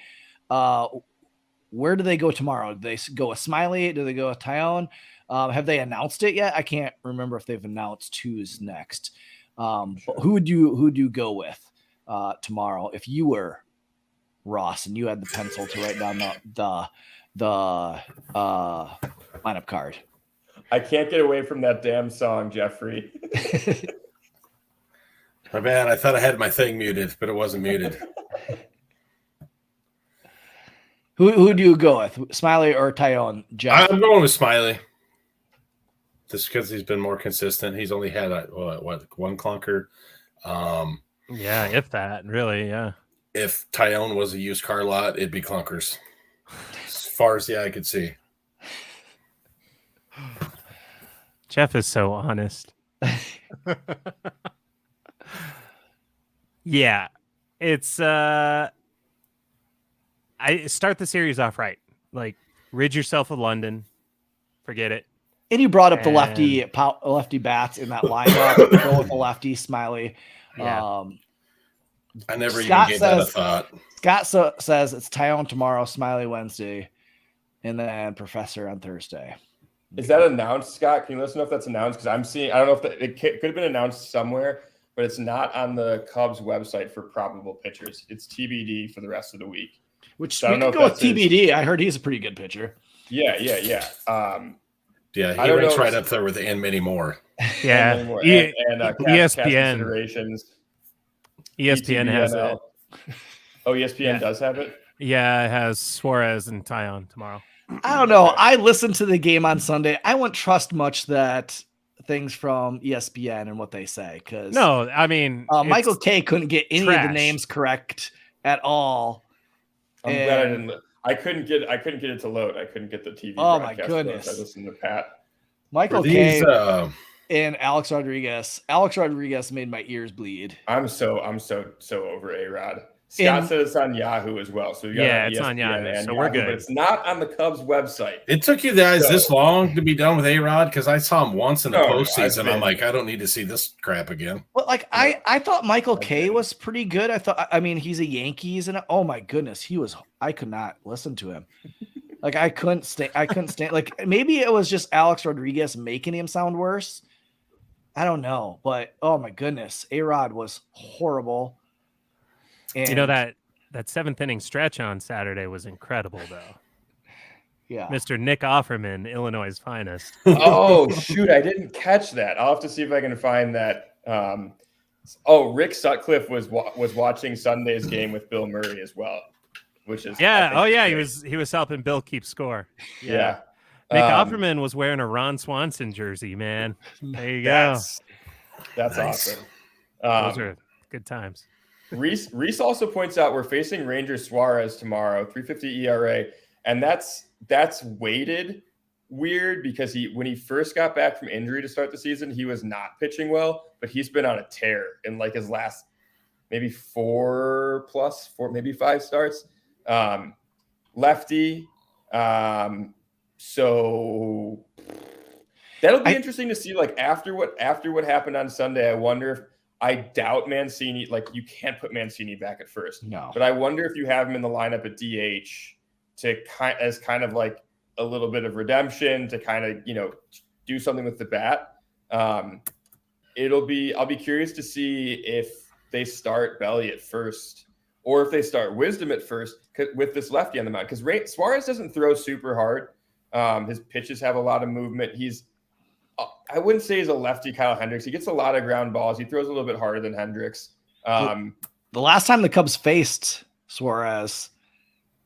Where do they go tomorrow? Do they go with Smiley? Do they go with Tyone? Have they announced it yet? I can't remember if they've announced who's next. But who would you go with tomorrow if you were Ross and you had the pencil to write down the lineup card? I can't get away from that damn song, Jeffrey. My bad. I thought I had my thing muted, but it wasn't muted. Who do you go with, Smiley or Tyone, Jeff? I'm going with Smiley. Just because he's been more consistent. He's only had one clunker. Yeah, if that, really, yeah. If Tyone was a used car lot, it'd be clunkers. As far as the eye could see. Jeff is so honest. Yeah, it's I start the series off right. Like rid yourself of London, forget it. And you brought up the lefty bats in that lineup. Go with the lefty, Smiley. Yeah. I never even gave that a thought. Scott says it's Tyone tomorrow, Smiley Wednesday, and then Professor on Thursday. Is that announced, Scott? Can you let us know if that's announced? Because I don't know if it could have been announced somewhere, but it's not on the Cubs website for probable pitchers. It's TBD for the rest of the week. Which so we could go with TBD. I heard he's a pretty good pitcher. Yeah. Yeah, he ranks right up there with and many more. Yeah, and ESPN considerations. ESPN has it. Oh, ESPN does have it? Yeah, it has Suarez and Tyone tomorrow. I don't know. I listened to the game on Sunday. I wouldn't trust much that things from ESPN and what they say. Because no, I mean Michael K couldn't get any of the names correct at all. I'm glad I didn't. I couldn't get it to load. I couldn't get the TV. Oh my goodness! I listened to Pat. Michael K. And Alex Rodriguez. Alex Rodriguez made my ears bleed. I'm so over A-Rod. Scott said it's on Yahoo as well. So it's on Yahoo. So we're good. But it's not on the Cubs website. It took you guys this long to be done with A-Rod? Because I saw him once in the postseason. I'm like, I don't need to see this crap again. Well, like I thought Michael K was pretty good. I mean, he's a Yankees, and oh my goodness, I could not listen to him. Like I couldn't stand. Like maybe it was just Alex Rodriguez making him sound worse. I don't know, but oh my goodness, A-Rod was horrible. And you know that 7th inning stretch on Saturday was incredible, though. Yeah. Mr. Nick Offerman, Illinois' finest. Oh shoot, I didn't catch that. I'll have to see if I can find that. Rick Sutcliffe was watching Sunday's game with Bill Murray as well, which is he was helping Bill keep score. Yeah. Nick Offerman was wearing a Ron Swanson jersey, man. There you go. That's Nice. awesome. Those are good times. Reese also points out we're facing Rangers Suarez tomorrow, 3.50 ERA, and that's weighted weird because when he first got back from injury to start the season, he was not pitching well, but he's been on a tear in like his last maybe 4 maybe 5 starts. Lefty. So that'll be interesting to see. Like after what happened on Sunday, I wonder if I doubt Mancini. Like you can't put Mancini back at first, no. But I wonder if you have him in the lineup at DH as kind of like a little bit of redemption to kind of do something with the bat. I'll be curious to see if they start Belly at first or if they start Wisdom at first with this lefty on the mound because Suarez doesn't throw super hard. His pitches have a lot of movement. I wouldn't say he's a lefty Kyle Hendricks. He gets a lot of ground balls. He throws a little bit harder than Hendricks. The last time the Cubs faced Suarez,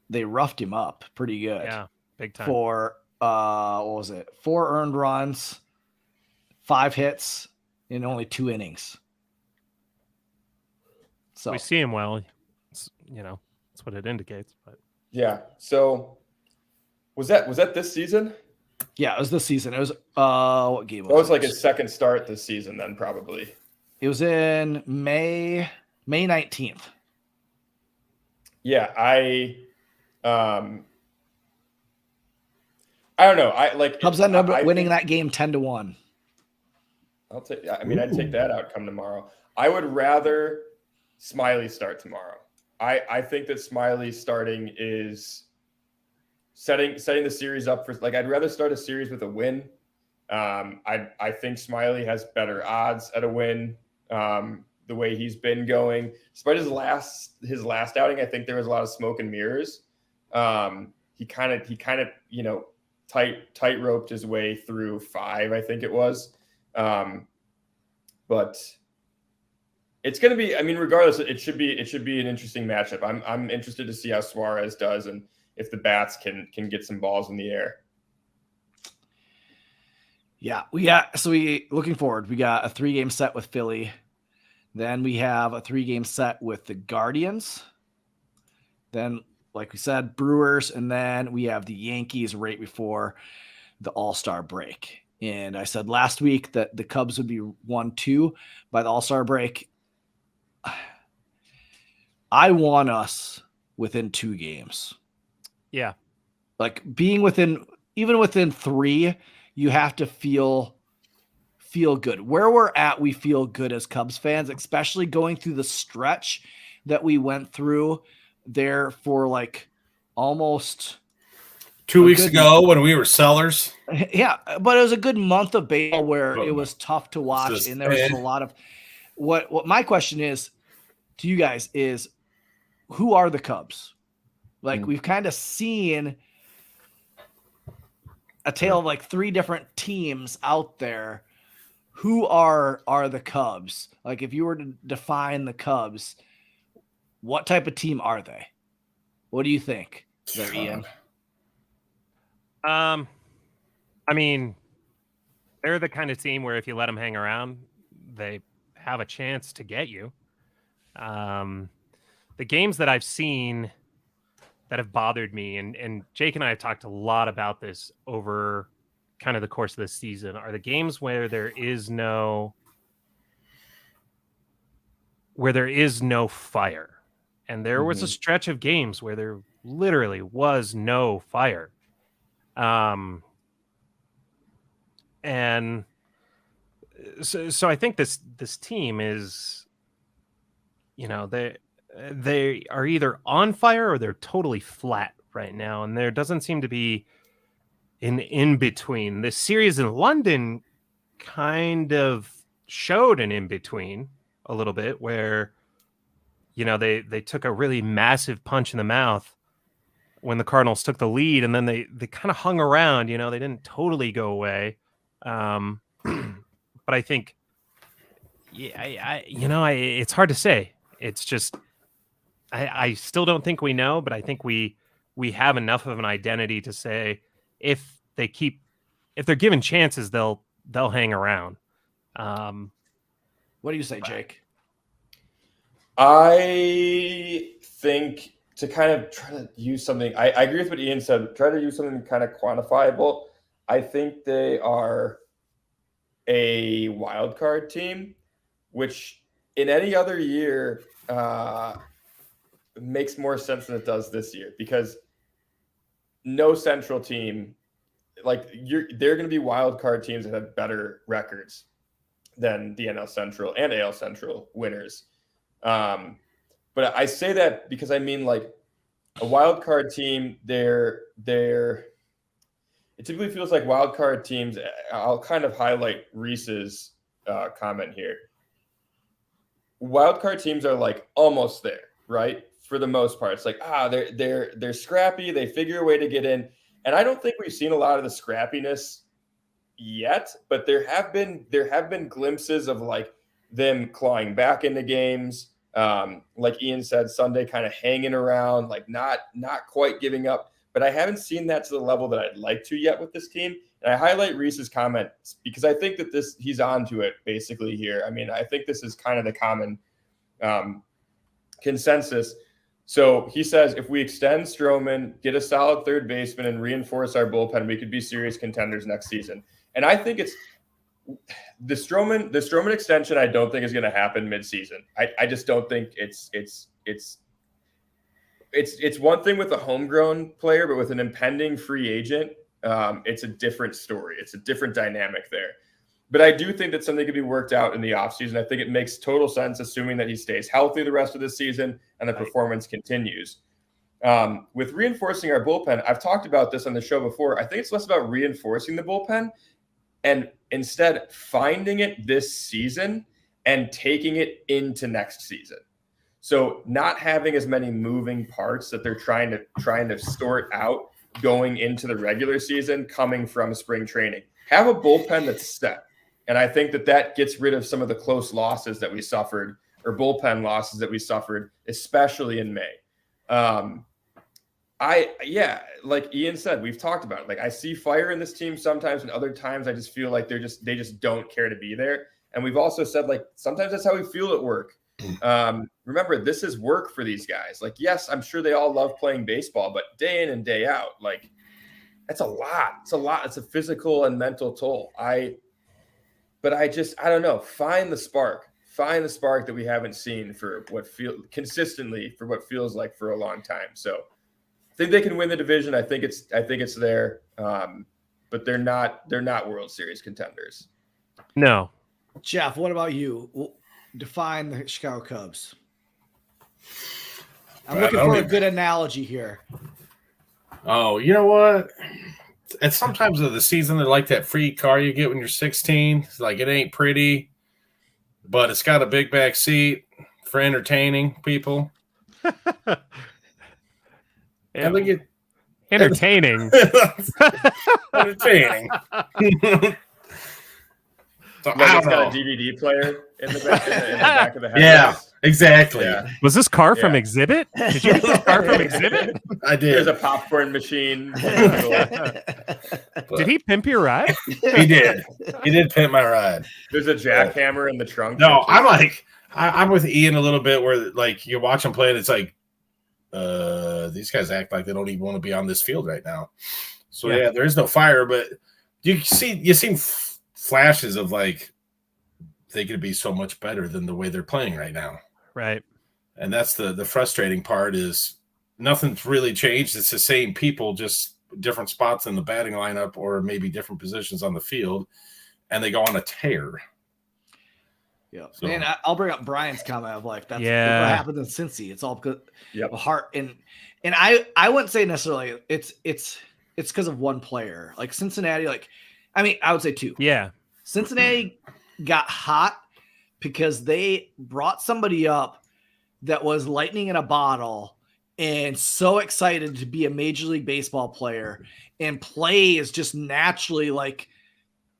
they roughed him up pretty good. Yeah, big time. For, what was it? 4 earned runs, 5 hits in only 2 innings. So we see him well. It's, that's what it indicates. But yeah. So was that this season? Yeah, it was this season. It was what game was it? That was like his second start this season then probably. It was in May 19th. Yeah, I don't know. Cubs ended up winning that game 10-1. I'd take that outcome tomorrow. I would rather Smiley start tomorrow. I think that Smiley starting is setting the series up for I'd rather start a series with a win. I think Smiley has better odds at a win. The way he's been going, despite his last outing, I think there was a lot of smoke and mirrors. He kind of tight roped his way through 5, I think it was. But it's going to be, regardless, it should be an interesting matchup. I'm interested to see how Suarez does and if the bats can get some balls in the air. Yeah, looking forward. We got a 3-game set with Philly. Then we have a 3-game set with the Guardians. Then, like we said, Brewers, and then we have the Yankees right before the All-Star break. And I said last week that the Cubs would be 1-2 by the All-Star break. I want us within 2 games. Yeah. Like being even within 3, you have to feel good. Where we're at, we feel good as Cubs fans, especially going through the stretch that we went through there for like almost 2 weeks ago when we were sellers. Yeah, but it was a good month of baseball where it was tough to watch, and there was a lot of what my question is to you guys is, who are the Cubs? Like we've kind of seen a tale of like 3 different teams out there. Who are the Cubs? Like if you were to define the Cubs, what type of team are they? What do you think there, Ian? They're the kind of team where if you let them hang around, they have a chance to get you. The games that I've seen that have bothered me, and Jake and I have talked a lot about this over kind of the course of the season, are the games where there is no fire. And there was a stretch of games where there literally was no fire. And so I think this team is, they are either on fire or they're totally flat right now. And there doesn't seem to be an in-between. The series in London kind of showed an in-between a little bit where, they took a really massive punch in the mouth when the Cardinals took the lead, and then they kind of hung around. They didn't totally go away. But I think, it's hard to say. It's just, I still don't think we know, but I think we have enough of an identity to say if they're given chances, they'll hang around. What do you say, Jake? I think to kind of try to use something, I agree with what Ian said, try to use something kind of quantifiable. I think they are a wild card team, which in any other year makes more sense than it does this year, because no central team, they're going to be wild card teams that have better records than the NL Central and AL Central winners. But I say that because I mean, like, a wild card team, it typically feels like wild card teams. I'll kind of highlight Reese's comment here. Wild card teams are like almost there, right? For the most part, it's like, they're scrappy. They figure a way to get in. And I don't think we've seen a lot of the scrappiness yet, but there have been glimpses of like them clawing back into games. Like Ian said, Sunday kind of hanging around, like not quite giving up. But I haven't seen that to the level that I'd like to yet with this team. And I highlight Reese's comment because I think that he's onto it basically here. I mean, I think this is kind of the common consensus. So he says, if we extend Stroman, get a solid third baseman, and reinforce our bullpen, we could be serious contenders next season. And I think it's the Stroman extension. I don't think is going to happen midseason. I just don't think it's one thing with a homegrown player, but with an impending free agent, it's a different story. It's a different dynamic there. But I do think that something could be worked out in the offseason. I think it makes total sense, assuming that he stays healthy the rest of the season and the performance continues. With reinforcing our bullpen, I've talked about this on the show before. I think it's less about reinforcing the bullpen and instead finding it this season and taking it into next season. So not having as many moving parts that they're trying to sort out going into the regular season coming from spring training. Have a bullpen that's set. And I think that gets rid of some of the close losses that we suffered, or bullpen losses that we suffered, especially in May. Like Ian said, we've talked about it. Like, I see fire in this team sometimes, and other times I just feel like they just don't care to be there. And we've also said, like, sometimes that's how we feel at work. Remember, this is work for these guys. Like, yes, I'm sure they all love playing baseball, but day in and day out, like, that's a lot. It's a lot. It's a physical and mental toll. But I don't know. Find the spark that we haven't seen for what feels like for a long time. So I think they can win the division. I think it's there. But they're not World Series contenders. No. Jeff, what about you? Define the Chicago Cubs. I'm looking for a good analogy here. Oh, you know what? And sometimes of the season, they're like that free car you get when you're 16. It's like, it ain't pretty, but it's got a big back seat for entertaining people. Yeah. And they get entertaining. entertaining. So, Like, it's got a DVD player in the back of the head. Yeah, exactly. Yeah. Was this car from Exhibit? Did you get this car from Exhibit? I did. There's a popcorn machine. Did he pimp your ride? He did. He did pimp my ride. There's a jackhammer in the trunk. No, I'm with Ian a little bit where, like, you watch them play and it's like, these guys act like they don't even want to be on this field right now. So yeah, there is no fire, but you see flashes of, like, they could be so much better than the way they're playing right now. Right. And that's the frustrating part, is nothing's really changed. It's the same people, just different spots in the batting lineup or maybe different positions on the field, and they go on a tear. Yeah. So, and I'll bring up Brian's comment of, like, that's what happened in Cincy. It's all because of heart. And I wouldn't say necessarily it's because of one player. Like Cincinnati, I would say two. Yeah. Cincinnati got hot because they brought somebody up that was lightning in a bottle, and so excited to be a Major League Baseball player and play is just naturally like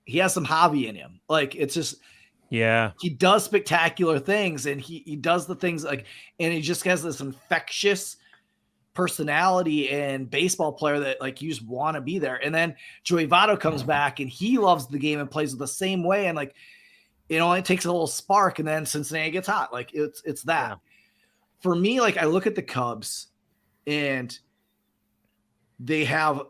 he has some hobby in him. Like it's just, Yeah. he does spectacular things and he does the things like, and he just has this infectious personality and baseball player that like you just want to be there. And then Joey Votto comes back and he loves the game and plays the same way. And like, it only takes a little spark and then Cincinnati gets hot. Like it's that. Yeah. For me, like I look at the Cubs and they have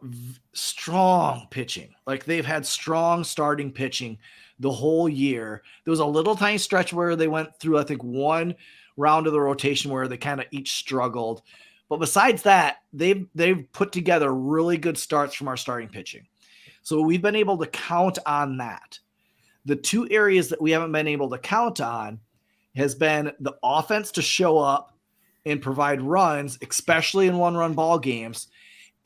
strong pitching. Like they've had strong starting pitching the whole year. There was a little tiny stretch where they went through, I think, one round of the rotation where they kind of each struggled. But besides that, they've put together really good starts from our starting pitching. So we've been able to count on that. The two areas that we haven't been able to count on has been the offense to show up and provide runs, especially in one-run ball games,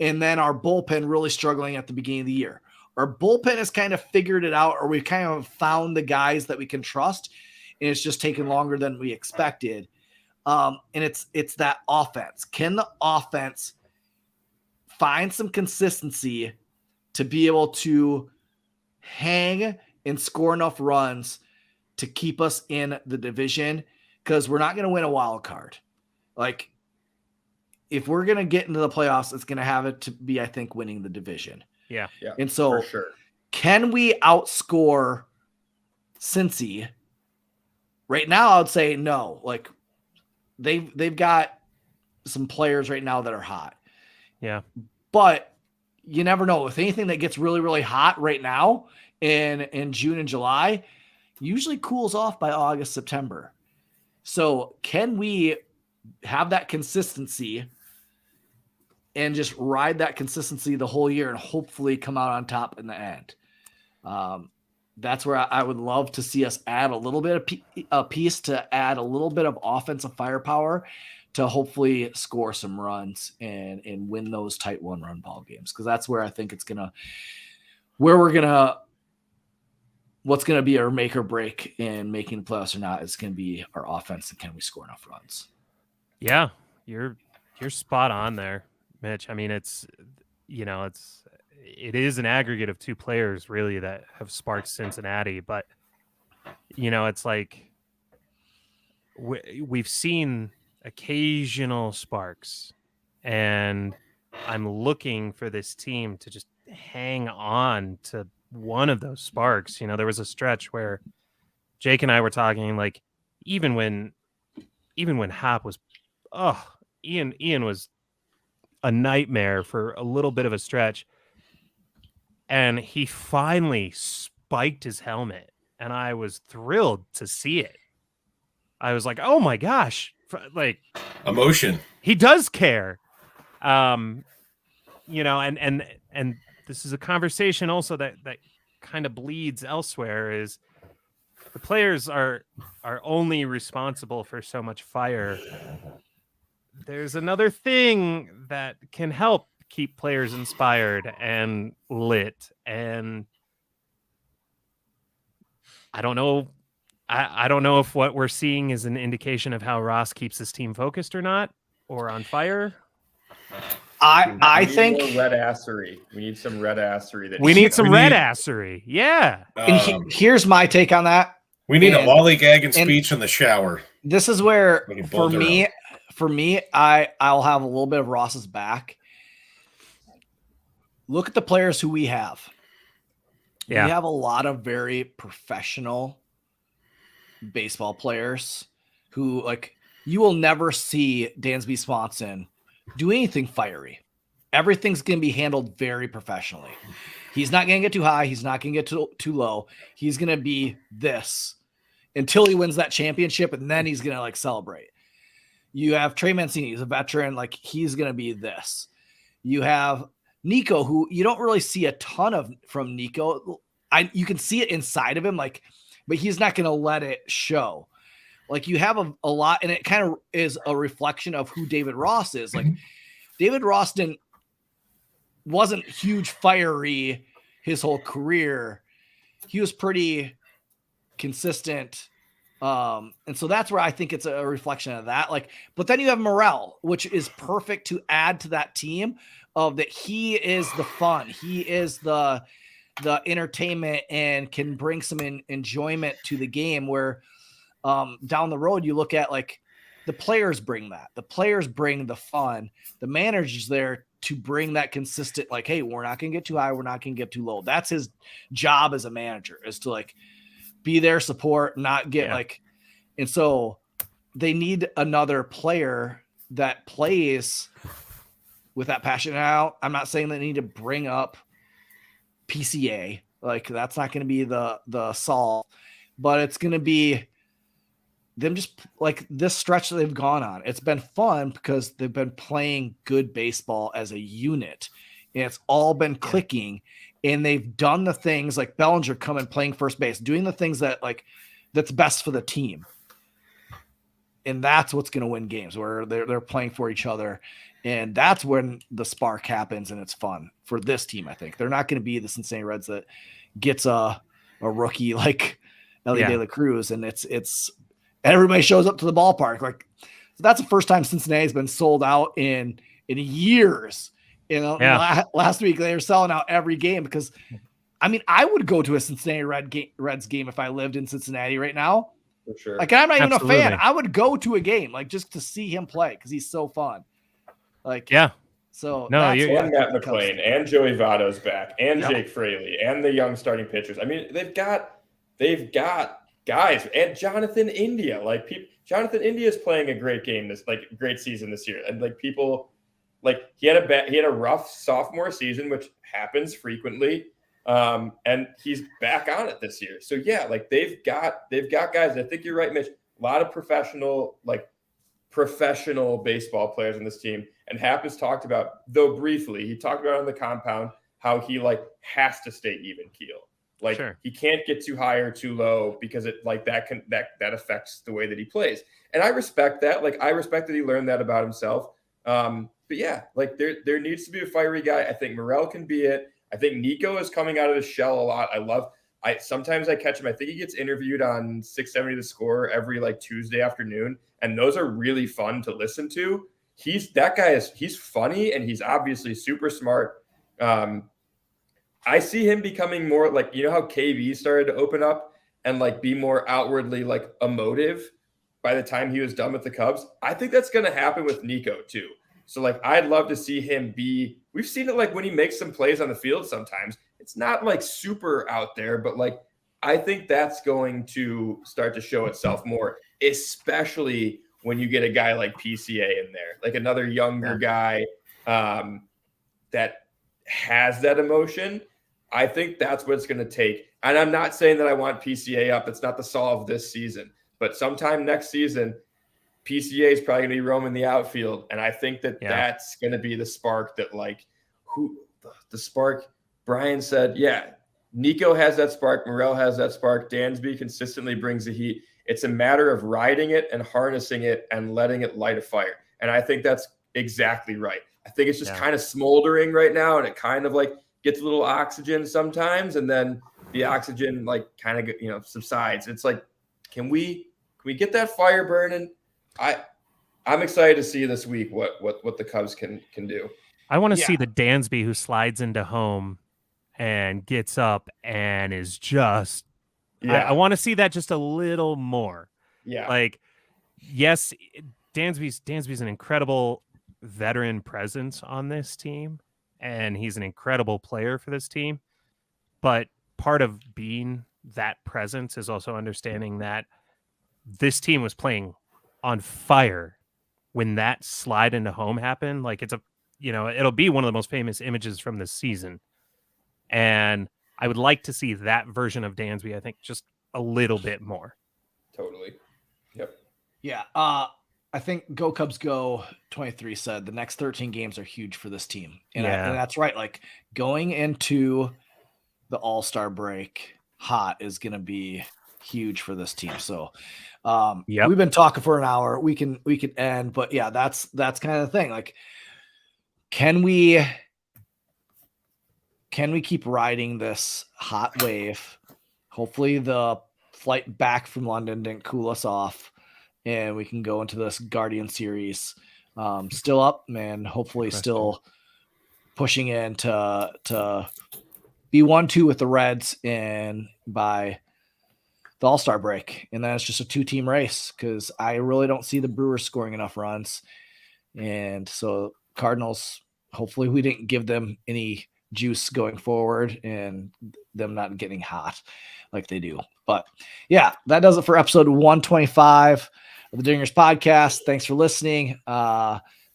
and then our bullpen really struggling at the beginning of the year. Our bullpen has kind of figured it out, or we've kind of found the guys that we can trust, and it's just taken longer than we expected. And it's that offense. Can the offense find some consistency to be able to hang and score enough runs to keep us in the division? Because we're not going to win a wild card. Like, if we're going to get into the playoffs, it's going to have it to be, I think, winning the division. Yeah. And so for sure. Can we outscore Cincy? Right now, I would say no. Like, they've got some players right now that are hot. Yeah. But you never know. With anything that gets really, really hot right now in June and July, usually cools off by August, September. So can we have that consistency and just ride that consistency the whole year and hopefully come out on top in the end? That's where I would love to see us add a little bit of a piece to add a little bit of offensive firepower to hopefully score some runs and win those tight one-run ball games. Because that's where I think it's what's going to be our make or break in making the playoffs or not is going to be our offense and can we score enough runs. Yeah, you're spot on there, Mitch. I mean, it is an aggregate of two players really that have sparked Cincinnati, but it's like we've seen occasional sparks, and I'm looking for this team to just hang on to one of those sparks. There was a stretch where Jake and I were talking, like, even when Hop was, Ian was a nightmare for a little bit of a stretch, and he finally spiked his helmet, and I was thrilled to see it. I was like, oh my gosh, like, emotion. He does care. And this is a conversation also that kind of bleeds elsewhere, is the players are only responsible for so much fire. There's another thing that can help keep players inspired and lit. And I don't know. I don't know if what we're seeing is an indication of how Ross keeps his team focused or not, or on fire. I think more red assery. We need some red assery. We need some red assery. Yeah. And here's my take on that. We need a lollygagging speech in the shower. This is where, for me, I'll have a little bit of Ross's back. Look at the players who we have. Yeah. We have a lot of very professional baseball players who, like, you will never see Dansby Swanson do anything fiery. Everything's going to be handled very professionally. He's not going to get too high. He's not going to get too low. He's going to be this until he wins that championship, and then he's going to, like, celebrate. You have Trey Mancini, he's a veteran. Like, he's going to be this. You have Nico, who you don't really see a ton of from Nico. You can see it inside of him, like, but he's not going to let it show. Like, you have a lot, and it kind of is a reflection of who David Ross is. Like, David Ross wasn't huge fiery his whole career. He was pretty consistent And so that's where I think it's a reflection of that. Like, but then you have Morel, which is perfect to add to that team of that. He is the fun. He is the entertainment and can bring some enjoyment to the game where down the road, you look at like the players bring that. The players bring the fun. The manager's there to bring that consistent, like, hey, we're not going to get too high. We're not going to get too low. That's his job as a manager, is to like be there, support, not get like, and so they need another player that plays with that passion. Now, I'm not saying they need to bring up PCA. Like, that's not going to be the solve, but it's going to be them just like this stretch that they've gone on. It's been fun because they've been playing good baseball as a unit, and it's all been clicking, and they've done the things like Bellinger coming playing first base, doing the things that like that's best for the team. And that's what's going to win games, where they're playing for each other. And that's when the spark happens, and it's fun for this team. I think they're not going to be the Cincinnati Reds that gets a rookie like Ellie De La Cruz, and it's everybody shows up to the ballpark. Like, so that's the first time Cincinnati's been sold out in years. You know, last week they were selling out every game because, I mean, I would go to a Cincinnati Reds game if I lived in Cincinnati right now. For sure. Like, I'm not even a fan. I would go to a game like just to see him play because he's so fun. Like, so no, you're Matt McClain and Joey Votto's back and Jake Fraley and the young starting pitchers. I mean, they've got guys and Jonathan India. Like, Jonathan India is playing a great game great season this year, and like people. Like, he had a rough sophomore season, which happens frequently, and he's back on it this year. So yeah, like they've got guys. I think you're right, Mitch. A lot of professional baseball players in this team. And Happ has talked about, though briefly, he talked about on the compound how he like has to stay even keel. Like, he can't get too high or too low because it like that affects the way that he plays. And I respect that. Like, I respect that he learned that about himself. But yeah, like there needs to be a fiery guy. I think Morel can be it. I think Nico is coming out of his shell a lot. Sometimes I catch him. I think he gets interviewed on 670 The Score every like Tuesday afternoon. And those are really fun to listen to. He's funny, and he's obviously super smart. I see him becoming more like, you know how KB started to open up and like be more outwardly like emotive by the time he was done with the Cubs. I think that's going to happen with Nico too. So like, I'd love to see him we've seen it like when he makes some plays on the field sometimes. It's not like super out there, but like, I think that's going to start to show itself more, especially when you get a guy like PCA in there, like another younger guy that has that emotion. I think that's what it's going to take. And I'm not saying that I want PCA up. It's not the solve this season, but sometime next season, PCA is probably going to be roaming the outfield. And I think that's going to be the spark that like the spark. Brian said, Nico has that spark. Morel has that spark. Dansby consistently brings the heat. It's a matter of riding it and harnessing it and letting it light a fire. And I think that's exactly right. I think it's just kind of smoldering right now. And it kind of like gets a little oxygen sometimes. And then the oxygen like kind of, subsides. It's like, can we get that fire burning? I'm excited to see this week what the Cubs can do. I want to see the Dansby who slides into home and gets up and is just I want to see that just a little more. Yeah. Like, yes, Dansby's an incredible veteran presence on this team, and he's an incredible player for this team. But part of being that presence is also understanding that this team was playing on fire when that slide into home happened. Like, it's it'll be one of the most famous images from this season. And I would like to see that version of Dansby, I think, just a little bit more. Totally. Yep. Yeah. I think Go Cubs Go 23 said the next 13 games are huge for this team. And that's right. Like, going into the All-Star break hot is going to be huge for this team. So we've been talking for an hour. We can end, but that's kind of the thing. Like, can we keep riding this hot wave? Hopefully the flight back from London didn't cool us off, and we can go into this Guardian series still up, and hopefully still pushing in to be 1-2 with the Reds and by the All-Star break. And then it's just a 2-team race because I really don't see the Brewers scoring enough runs. And so Cardinals, hopefully we didn't give them any juice going forward and them not getting hot like they do. But yeah, that does it for episode 125 of the Dingers podcast. Thanks for listening.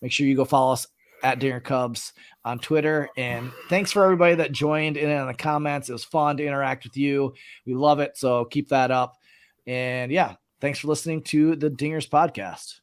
Make sure you go follow us at Dinger Cubs on Twitter. And thanks for everybody that joined in on the comments. It was fun to interact with you. We love it. So keep that up. And yeah, thanks for listening to the Dingers podcast.